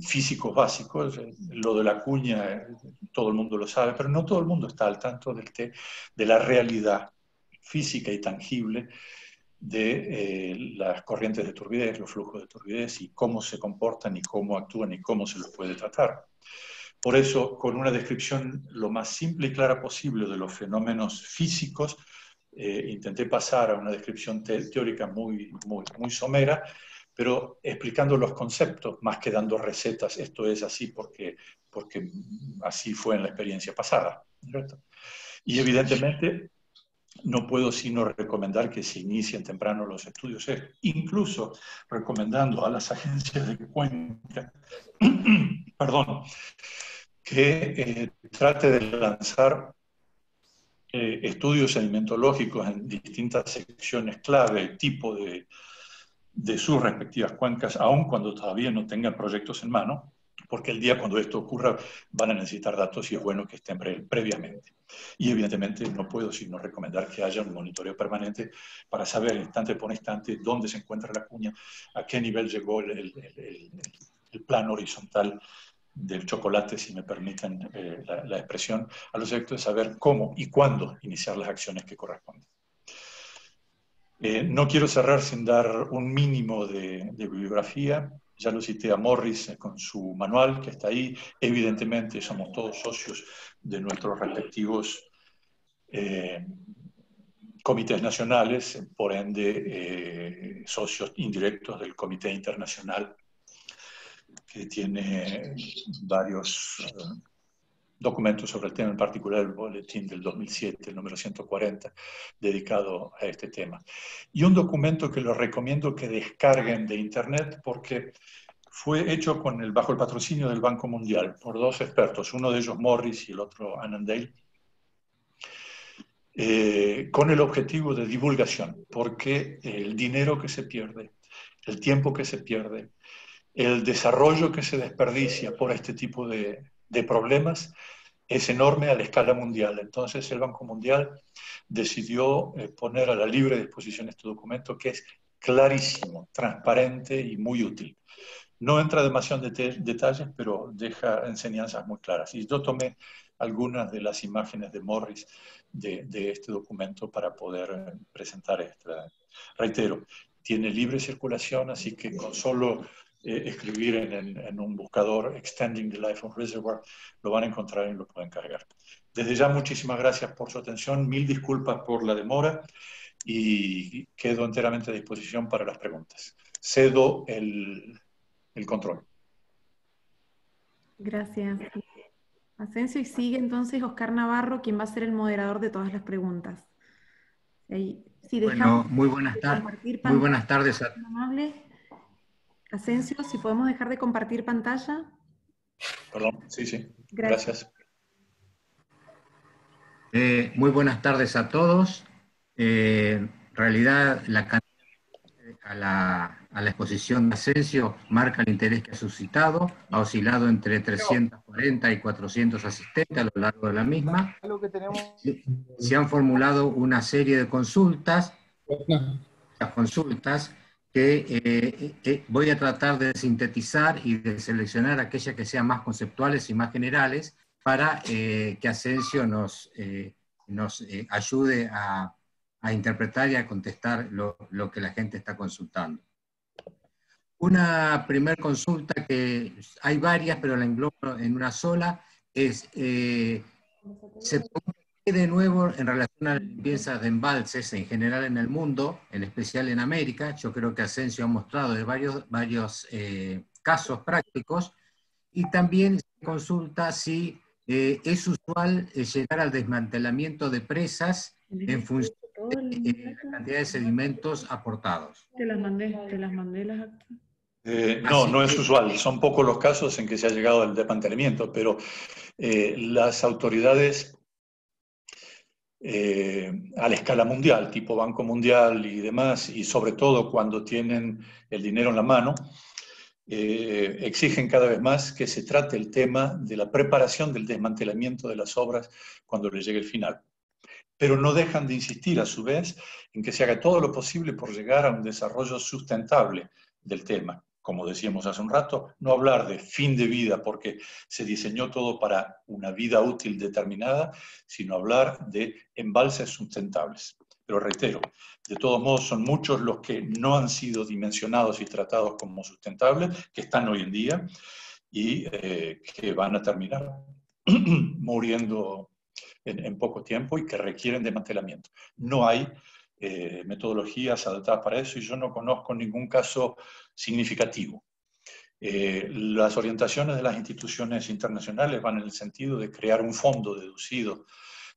físicos básicos. Lo de la cuña, todo el mundo lo sabe, pero no todo el mundo está al tanto de la realidad física y tangible de las corrientes de turbidez, los flujos de turbidez y cómo se comportan y cómo actúan y cómo se los puede tratar. Por eso, con una descripción lo más simple y clara posible de los fenómenos físicos, intenté pasar a una descripción teórica muy somera, pero explicando los conceptos más que dando recetas. Esto es así porque así fue en la experiencia pasada, ¿cierto? Y evidentemente no puedo sino recomendar que se inicien temprano los estudios, incluso recomendando a las agencias de cuenca, perdón, que trate de lanzar estudios alimentológicos en distintas secciones clave, tipo de sus respectivas cuencas, aun cuando todavía no tengan proyectos en mano, porque el día cuando esto ocurra van a necesitar datos y es bueno que estén previamente. Y evidentemente no puedo sino recomendar que haya un monitoreo permanente para saber instante por instante dónde se encuentra la cuña, a qué nivel llegó el plano horizontal del chocolate, si me permiten la expresión, a los efectos de saber cómo y cuándo iniciar las acciones que corresponden. No quiero cerrar sin dar un mínimo de bibliografía. Ya lo cité a Morris con su manual, que está ahí. Evidentemente somos todos socios de nuestros respectivos comités nacionales, por ende socios indirectos del Comité Internacional, que tiene varios documentos sobre el tema, en particular el boletín del 2007, el número 140, dedicado a este tema. Y un documento que les recomiendo que descarguen de internet porque fue hecho bajo el patrocinio del Banco Mundial por dos expertos, uno de ellos Morris y el otro Annandale, con el objetivo de divulgación, porque el dinero que se pierde, el tiempo que se pierde, el desarrollo que se desperdicia por este tipo de problemas es enorme a la escala mundial. Entonces el Banco Mundial decidió poner a la libre disposición este documento que es clarísimo, transparente y muy útil. No entra demasiado en detalles, pero deja enseñanzas muy claras. Y yo tomé algunas de las imágenes de Morris de este documento para poder presentar esta. Reitero, tiene libre circulación, así que con solo escribir en un buscador Extending the Life of Reservoir, lo van a encontrar y lo pueden cargar. Desde ya, muchísimas gracias por su atención, mil disculpas por la demora y quedo enteramente a disposición para las preguntas. Cedo el control. Gracias. Asensio, y sigue entonces Oscar Navarro, quien va a ser el moderador de todas las preguntas. Si bueno, muy buenas tardes a todos. Asensio, si podemos dejar de compartir pantalla. Perdón, sí. Gracias. Muy buenas tardes a todos. En realidad, a la exposición de Asensio marca el interés que ha suscitado, ha oscilado entre 340 y 400 asistentes a lo largo de la misma. Se han formulado una serie de consultas, que voy a tratar de sintetizar y de seleccionar aquellas que sean más conceptuales y más generales para que Asensio nos ayude a interpretar y a contestar lo que la gente está consultando. Una primera consulta, que hay varias, pero la englobo en una sola, es, se pregunta de nuevo en relación a las limpiezas de embalses en general en el mundo, en especial en América. Yo creo que Asensio ha mostrado de varios casos prácticos, y también se consulta si es usual llegar al desmantelamiento de presas en función de la cantidad de sedimentos aportados. Te las mandé las actas. No es usual. Son pocos los casos en que se ha llegado al desmantelamiento, pero las autoridades a la escala mundial, tipo Banco Mundial y demás, y sobre todo cuando tienen el dinero en la mano, exigen cada vez más que se trate el tema de la preparación del desmantelamiento de las obras cuando les llegue el final. Pero no dejan de insistir a su vez en que se haga todo lo posible por llegar a un desarrollo sustentable del tema. Como decíamos hace un rato, no hablar de fin de vida porque se diseñó todo para una vida útil determinada, sino hablar de embalses sustentables. Pero reitero, de todos modos son muchos los que no han sido dimensionados y tratados como sustentables, que están hoy en día y que van a terminar muriendo en poco tiempo y que requieren desmantelamiento. No hay metodologías adaptadas para eso y yo no conozco ningún caso significativo. Las orientaciones de las instituciones internacionales van en el sentido de crear un fondo deducido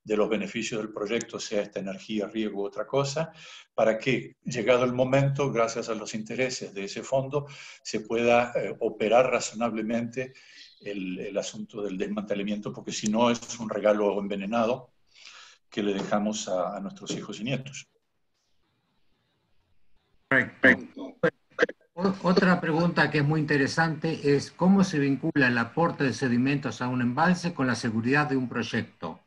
de los beneficios del proyecto, sea esta energía, riego u otra cosa, para que, llegado el momento, gracias a los intereses de ese fondo, se pueda operar razonablemente el asunto del desmantelamiento, porque si no es un regalo envenenado que le dejamos a nuestros hijos y nietos. Correcto. Otra pregunta que es muy interesante es ¿cómo se vincula el aporte de sedimentos a un embalse con la seguridad de un proyecto?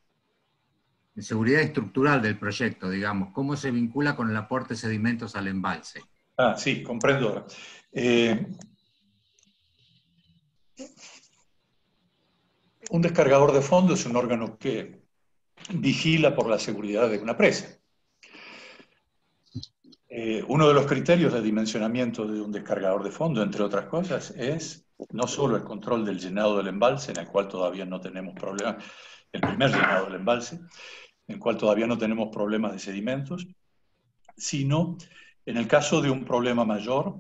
La seguridad estructural del proyecto, digamos. ¿Cómo se vincula con el aporte de sedimentos al embalse? Ah, sí, comprendo. Un descargador de fondo es un órgano que vigila por la seguridad de una presa. Uno de los criterios de dimensionamiento de un descargador de fondo, entre otras cosas, es no solo el control del llenado del embalse, en el cual todavía no tenemos problemas, el primer llenado del embalse, en el cual todavía no tenemos problemas de sedimentos, sino en el caso de un problema mayor,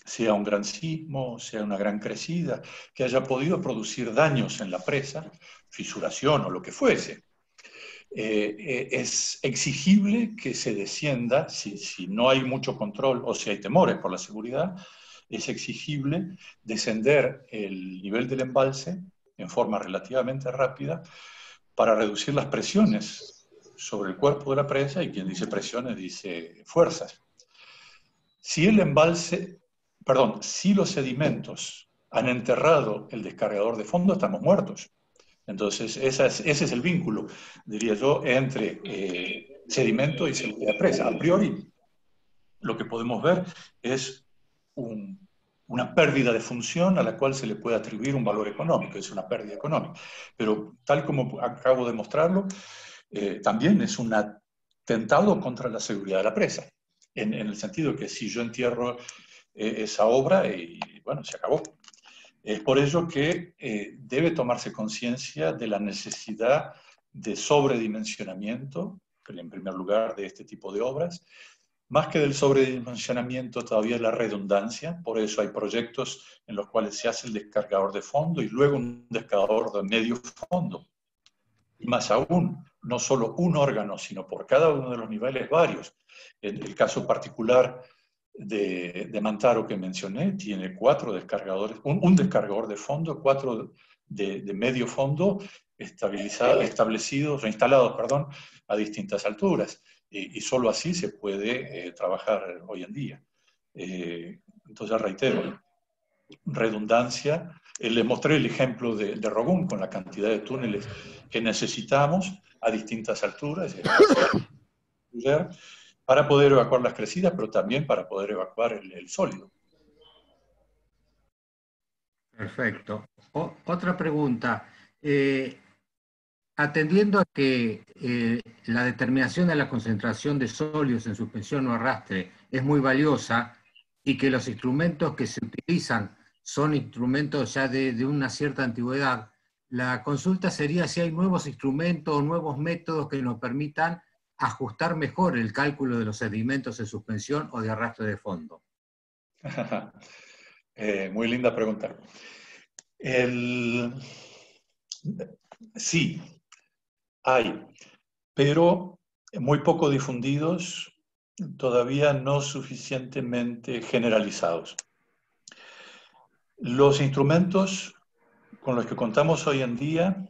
sea un gran sismo, sea una gran crecida, que haya podido producir daños en la presa, fisuración o lo que fuese. Es exigible que se descienda, si no hay mucho control o si hay temores por la seguridad, es exigible descender el nivel del embalse en forma relativamente rápida para reducir las presiones sobre el cuerpo de la presa, y quien dice presiones dice fuerzas. Si el embalse, perdón, si los sedimentos han enterrado el descargador de fondo, estamos muertos. Entonces, ese es el vínculo, diría yo, entre sedimento y seguridad de presa. A priori, lo que podemos ver es una pérdida de función a la cual se le puede atribuir un valor económico, es una pérdida económica. Pero tal como acabo de mostrarlo, también es un atentado contra la seguridad de la presa, en el sentido que si yo entierro esa obra, y bueno, se acabó. Es por ello que debe tomarse conciencia de la necesidad de sobredimensionamiento, en primer lugar, de este tipo de obras. Más que del sobredimensionamiento, todavía la redundancia. Por eso hay proyectos en los cuales se hace el descargador de fondo y luego un descargador de medio fondo. Y más aún, no solo un órgano, sino por cada uno de los niveles varios. En el caso particular de Mantaro que mencioné, tiene 4 descargadores, un descargador de fondo, 4 de medio fondo establecidos o instalados, perdón, a distintas alturas. Y solo así se puede trabajar hoy en día. Entonces, reitero, redundancia. Les mostré el ejemplo de Rogún con la cantidad de túneles que necesitamos a distintas alturas para poder evacuar las crecidas, pero también para poder evacuar el sólido. Perfecto. Otra pregunta. Atendiendo a que la determinación de la concentración de sólidos en suspensión o arrastre es muy valiosa y que los instrumentos que se utilizan son instrumentos ya de una cierta antigüedad, la consulta sería si hay nuevos instrumentos o nuevos métodos que nos permitan ajustar mejor el cálculo de los sedimentos en suspensión o de arrastre de fondo. Muy linda pregunta. Sí, hay, pero muy poco difundidos, todavía no suficientemente generalizados. Los instrumentos con los que contamos hoy en día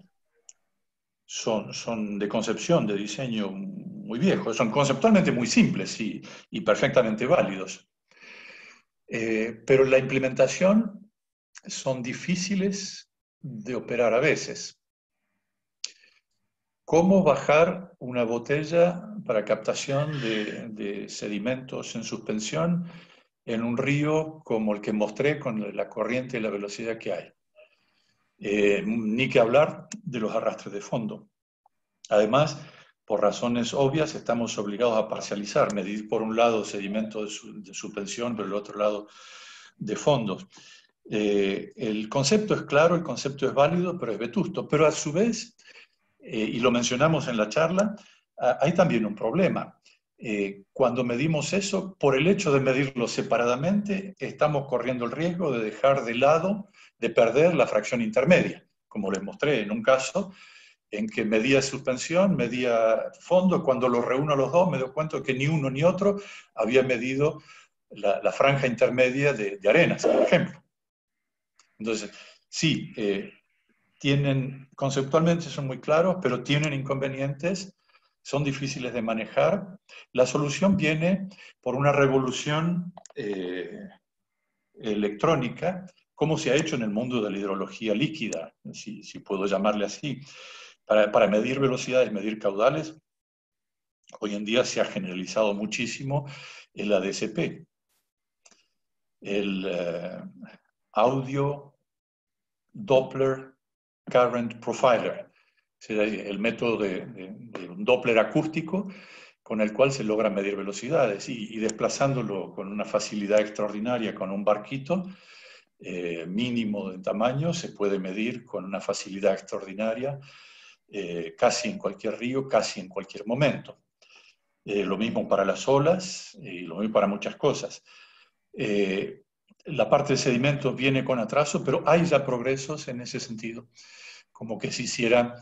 son de concepción, de diseño muy viejos, son conceptualmente muy simples y perfectamente válidos. Pero la implementación son difíciles de operar a veces. ¿Cómo bajar una botella para captación de sedimentos en suspensión en un río como el que mostré con la corriente y la velocidad que hay? Ni que hablar de los arrastres de fondo. Además, por razones obvias, estamos obligados a parcializar, medir por un lado sedimentos de suspensión, por el otro lado de fondos. El concepto es claro, el concepto es válido, pero es vetusto. Pero a su vez, y lo mencionamos en la charla, hay también un problema. Cuando medimos eso, por el hecho de medirlo separadamente, estamos corriendo el riesgo de dejar de lado, de perder la fracción intermedia. Como les mostré en un caso, en que medía suspensión, medía fondo. Cuando los reúno los dos me doy cuenta que ni uno ni otro había medido la franja intermedia de arenas, por ejemplo. Entonces, sí, conceptualmente son muy claros, pero tienen inconvenientes, son difíciles de manejar. La solución viene por una revolución electrónica, como se ha hecho en el mundo de la hidrología líquida, si puedo llamarle así. Para medir velocidades, medir caudales, hoy en día se ha generalizado muchísimo el ADCP, el Audio Doppler Current Profiler, el método de un Doppler acústico con el cual se logra medir velocidades y desplazándolo con una facilidad extraordinaria con un barquito mínimo de tamaño, se puede medir con una facilidad extraordinaria casi en cualquier río, casi en cualquier momento. Lo mismo para las olas y lo mismo para muchas cosas. La parte de sedimentos viene con atraso, pero hay ya progresos en ese sentido, como que se hiciera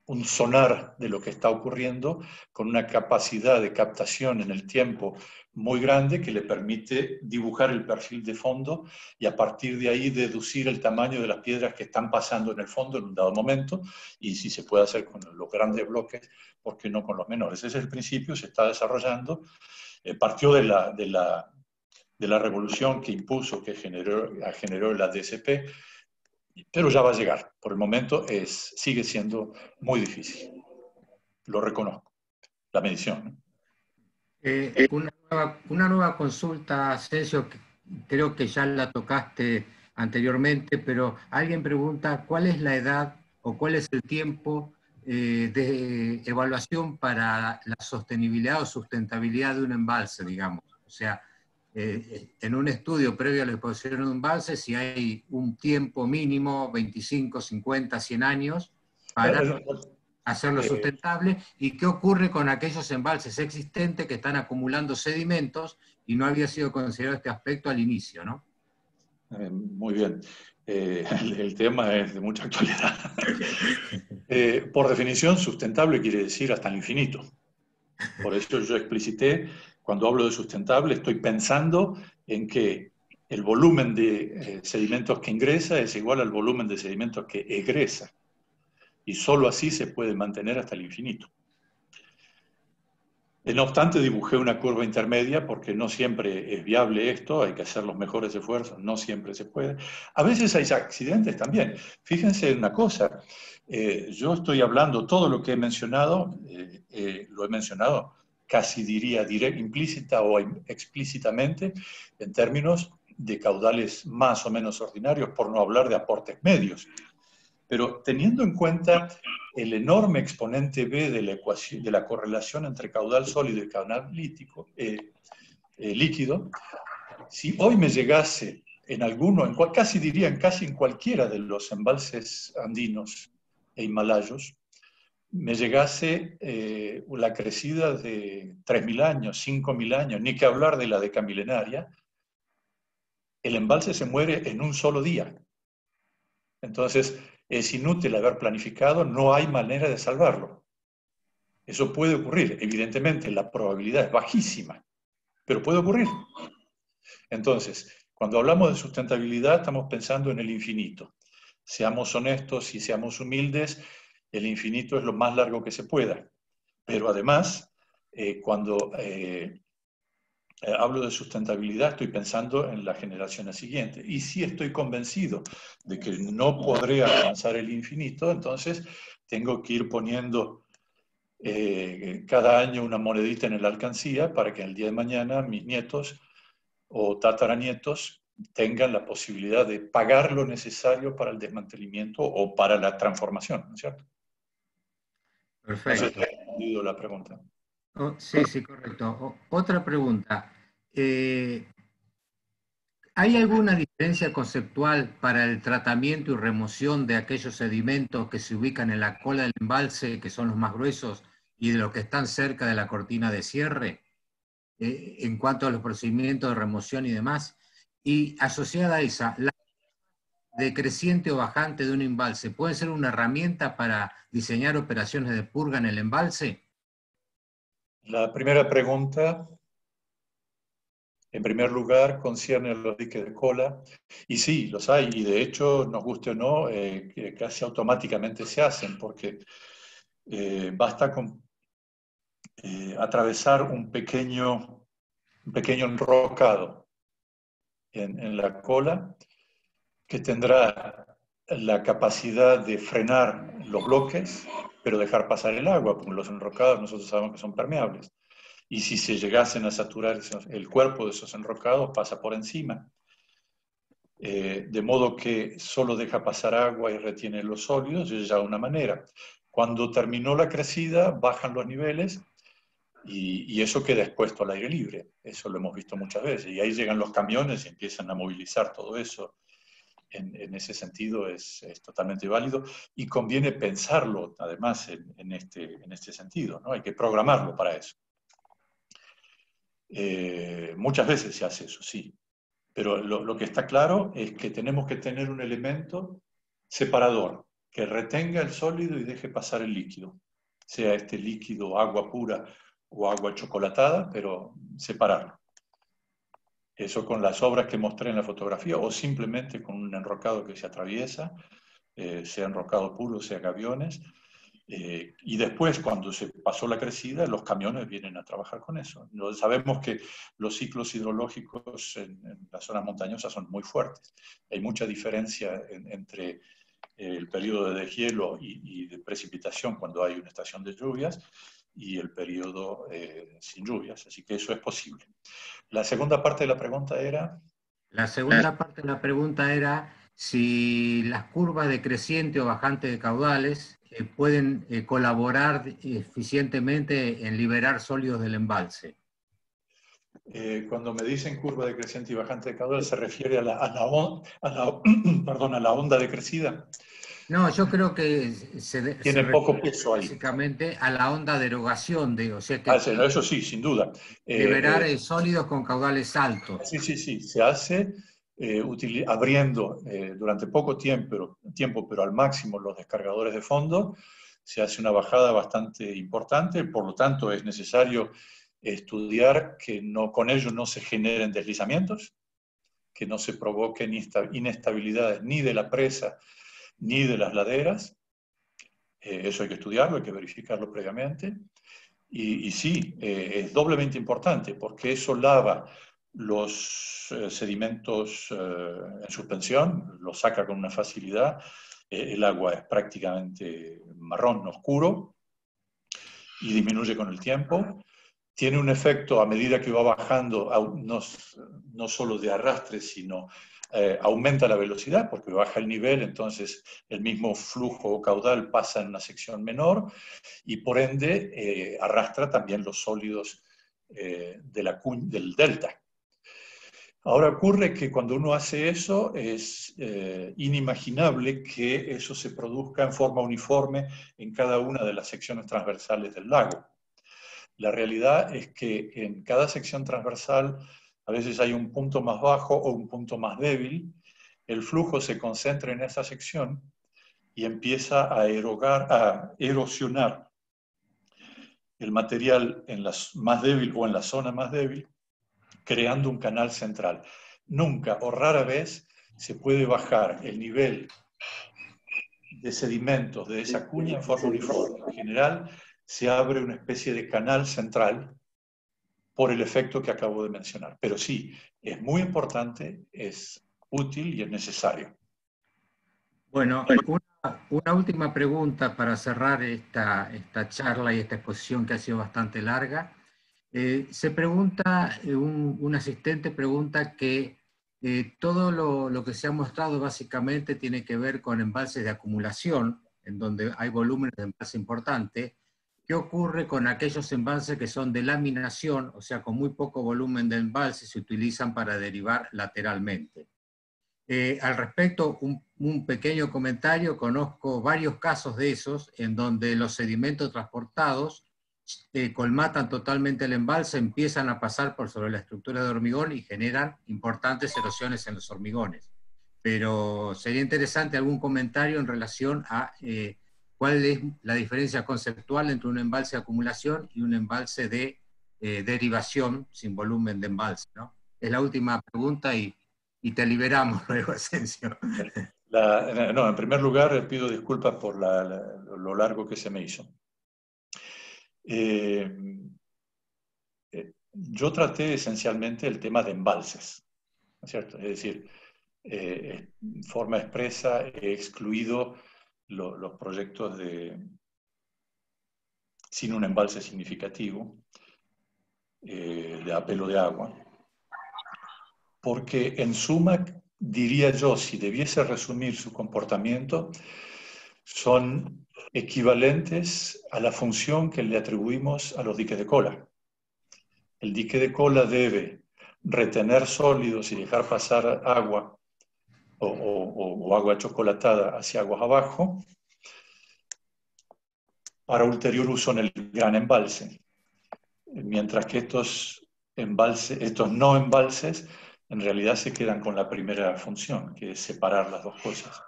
un sonar de lo que está ocurriendo con una capacidad de captación en el tiempo muy grande que le permite dibujar el perfil de fondo y a partir de ahí deducir el tamaño de las piedras que están pasando en el fondo en un dado momento y si se puede hacer con los grandes bloques, ¿por qué no con los menores? Ese es el principio, se está desarrollando, partió de la revolución que impuso, que generó el ADCP, pero ya va a llegar. Por el momento sigue siendo muy difícil. Lo reconozco. La medición, ¿no? Una nueva consulta, Asensio, que creo que ya la tocaste anteriormente, pero alguien pregunta cuál es la edad o cuál es el tiempo de evaluación para la sostenibilidad o sustentabilidad de un embalse, digamos. O sea, en un estudio previo a la exposición de un embalse, si hay un tiempo mínimo, 25, 50, 100 años, para hacerlo sustentable, y qué ocurre con aquellos embalses existentes que están acumulando sedimentos y no había sido considerado este aspecto al inicio, ¿no? Muy bien. El tema es de mucha actualidad. Por definición, sustentable quiere decir hasta el infinito. Por eso yo explicité, cuando hablo de sustentable, estoy pensando en que el volumen de sedimentos que ingresa es igual al volumen de sedimentos que egresa. Y solo así se puede mantener hasta el infinito. No obstante, dibujé una curva intermedia porque no siempre es viable esto, hay que hacer los mejores esfuerzos, no siempre se puede. A veces hay accidentes también. Fíjense en una cosa, yo estoy hablando, todo lo que he mencionado, lo he mencionado casi diría implícita o explícitamente en términos de caudales más o menos ordinarios, por no hablar de aportes medios. Pero teniendo en cuenta el enorme exponente B de la ecuación, de la correlación entre caudal sólido y caudal líquido, si hoy me llegase en alguno, casi diría casi en cualquiera de los embalses andinos e himalayos, me llegase la crecida de 3.000 años, 5.000 años, ni que hablar de la decamilenaria, el embalse se muere en un solo día. Entonces, es inútil haber planificado, no hay manera de salvarlo. Eso puede ocurrir, evidentemente la probabilidad es bajísima, pero puede ocurrir. Entonces, cuando hablamos de sustentabilidad estamos pensando en el infinito. Seamos honestos y seamos humildes, el infinito es lo más largo que se pueda. Pero además, cuando hablo de sustentabilidad, estoy pensando en las generaciones siguientes. Y si estoy convencido de que no podré alcanzar el infinito, entonces tengo que ir poniendo cada año una monedita en la alcancía para que el día de mañana mis nietos o tataranietos tengan la posibilidad de pagar lo necesario para el desmantelamiento o para la transformación, ¿no es cierto? Perfecto. No sé si he respondido la pregunta. Sí, sí, correcto. Otra pregunta. ¿Hay alguna diferencia conceptual para el tratamiento y remoción de aquellos sedimentos que se ubican en la cola del embalse, que son los más gruesos, y de los que están cerca de la cortina de cierre, en cuanto a los procedimientos de remoción y demás? Y asociada a esa, decreciente o bajante de un embalse pueden ser una herramienta para diseñar operaciones de purga en el embalse? La primera pregunta, en primer lugar, concierne a los diques de cola. Y sí, los hay, y de hecho, nos guste o no, que casi automáticamente se hacen, porque basta con atravesar un pequeño enrocado en la cola, que tendrá la capacidad de frenar los bloques, pero dejar pasar el agua, porque los enrocados nosotros sabemos que son permeables. Y si se llegasen a saturar el cuerpo de esos enrocados, pasa por encima. De modo que solo deja pasar agua y retiene los sólidos, y es ya una manera. Cuando terminó la crecida, bajan los niveles y eso queda expuesto al aire libre. Eso lo hemos visto muchas veces. Y ahí llegan los camiones y empiezan a movilizar todo eso. En ese sentido es totalmente válido y conviene pensarlo además en este sentido, ¿no? Hay que programarlo para eso. Muchas veces se hace eso, sí, pero lo que está claro es que tenemos que tener un elemento separador que retenga el sólido y deje pasar el líquido, sea este líquido agua pura o agua chocolatada, pero separarlo. Eso con las obras que mostré en la fotografía o simplemente con un enrocado que se atraviesa, sea enrocado puro, sea gaviones. Y después, cuando se pasó la crecida, los camiones vienen a trabajar con eso. Sabemos que los ciclos hidrológicos en las zonas montañosas son muy fuertes. Hay mucha diferencia entre el periodo de deshielo y de precipitación cuando hay una estación de lluvias y el periodo sin lluvias. Así que eso es posible. La segunda parte de la pregunta era... La segunda parte de la pregunta era si las curvas decreciente o bajante de caudales pueden colaborar eficientemente en liberar sólidos del embalse. Cuando me dicen curva decreciente y bajante de caudal, ¿se refiere a la onda decrecida? No, yo creo que Tiene poco peso ahí. Básicamente a la onda de erogación, o sea que eso sí, sin duda. liberar sólidos con caudales altos. Sí, se hace abriendo durante poco tiempo, pero al máximo los descargadores de fondo, se hace una bajada bastante importante, por lo tanto es necesario estudiar que con ello no se generen deslizamientos, que no se provoquen inestabilidades ni de la presa ni de las laderas. Eso hay que estudiarlo, hay que verificarlo previamente. Y sí, es doblemente importante porque eso lava los sedimentos en suspensión, los saca con una facilidad. El agua es prácticamente marrón oscuro y disminuye con el tiempo. Tiene un efecto a medida que va bajando, no solo de arrastre, sino aumenta la velocidad porque baja el nivel, entonces el mismo flujo o caudal pasa en una sección menor y por ende arrastra también los sólidos del delta. Ahora ocurre que cuando uno hace eso es inimaginable que eso se produzca en forma uniforme en cada una de las secciones transversales del lago. La realidad es que en cada sección transversal a veces hay un punto más bajo o un punto más débil, el flujo se concentra en esa sección y empieza a erosionar el material en la más débil o en la zona más débil, creando un canal central. Nunca o rara vez se puede bajar el nivel de sedimentos de esa cuña en forma uniforme. En general, se abre una especie de canal central por el efecto que acabo de mencionar. Pero sí, es muy importante, es útil y es necesario. Bueno, una última pregunta para cerrar esta charla y esta exposición que ha sido bastante larga. Se pregunta, un asistente pregunta que todo lo que se ha mostrado básicamente tiene que ver con embalses de acumulación, en donde hay volúmenes de embalse importante. ¿Qué ocurre con aquellos embalses que son de laminación, o sea, con muy poco volumen de embalse, se utilizan para derivar lateralmente? Al respecto, un pequeño comentario. Conozco varios casos de esos en donde los sedimentos transportados colmatan totalmente el embalse, empiezan a pasar por sobre la estructura de hormigón y generan importantes erosiones en los hormigones. pero sería interesante algún comentario en relación a cuál es la diferencia conceptual entre un embalse de acumulación y un embalse de derivación sin volumen de embalse, ¿no? Es la última pregunta y te liberamos luego, Asensio. No, en primer lugar, pido disculpas por lo largo que se me hizo. Yo traté esencialmente el tema de embalses, ¿no es cierto? Es decir, en forma expresa he excluido los proyectos sin un embalse significativo de apelo de agua, porque en suma, diría yo, si debiese resumir su comportamiento, son equivalentes a la función que le atribuimos a los diques de cola. El dique de cola debe retener sólidos y dejar pasar agua o agua chocolatada hacia aguas abajo para ulterior uso en el gran embalse. Mientras que estos no embalses en realidad se quedan con la primera función, que es separar las dos cosas.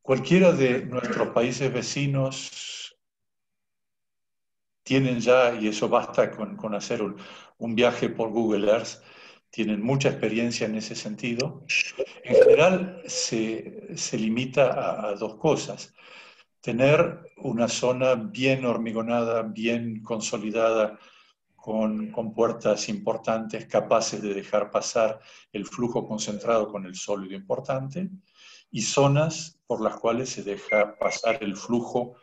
Cualquiera de nuestros países vecinos tienen ya, y eso basta con hacer un viaje por Google Earth, tienen mucha experiencia en ese sentido. En general se limita a dos cosas. Tener una zona bien hormigonada, bien consolidada, con puertas importantes, capaces de dejar pasar el flujo concentrado con el sólido importante, y zonas por las cuales se deja pasar el flujo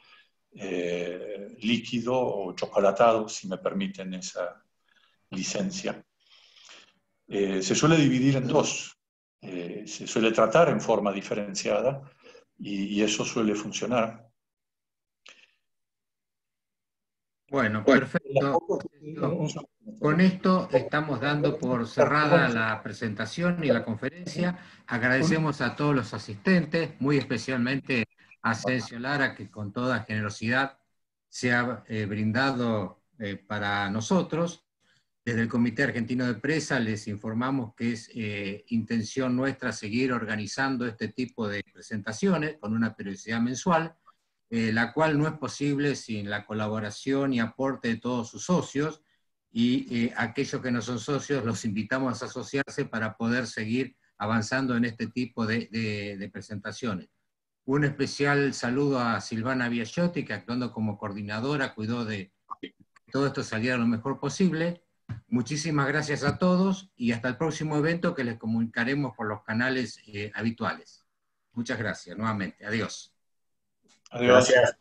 líquido o chocolatado, si me permiten esa licencia. Se suele dividir en dos. Se suele tratar en forma diferenciada y eso suele funcionar. Bueno, perfecto. Con esto estamos dando por cerrada la presentación y la conferencia. Agradecemos a todos los asistentes, muy especialmente a Asensio Lara, que con toda generosidad se ha brindado para nosotros. Desde el Comité Argentino de Presa les informamos que es intención nuestra seguir organizando este tipo de presentaciones con una periodicidad mensual, la cual no es posible sin la colaboración y aporte de todos sus socios, y aquellos que no son socios los invitamos a asociarse para poder seguir avanzando en este tipo de presentaciones. Un especial saludo a Silvana Biagiotti, que actuando como coordinadora cuidó de que todo esto saliera lo mejor posible. Muchísimas gracias a todos y hasta el próximo evento que les comunicaremos por los canales habituales. Muchas gracias nuevamente. Adiós. Adiós. Gracias.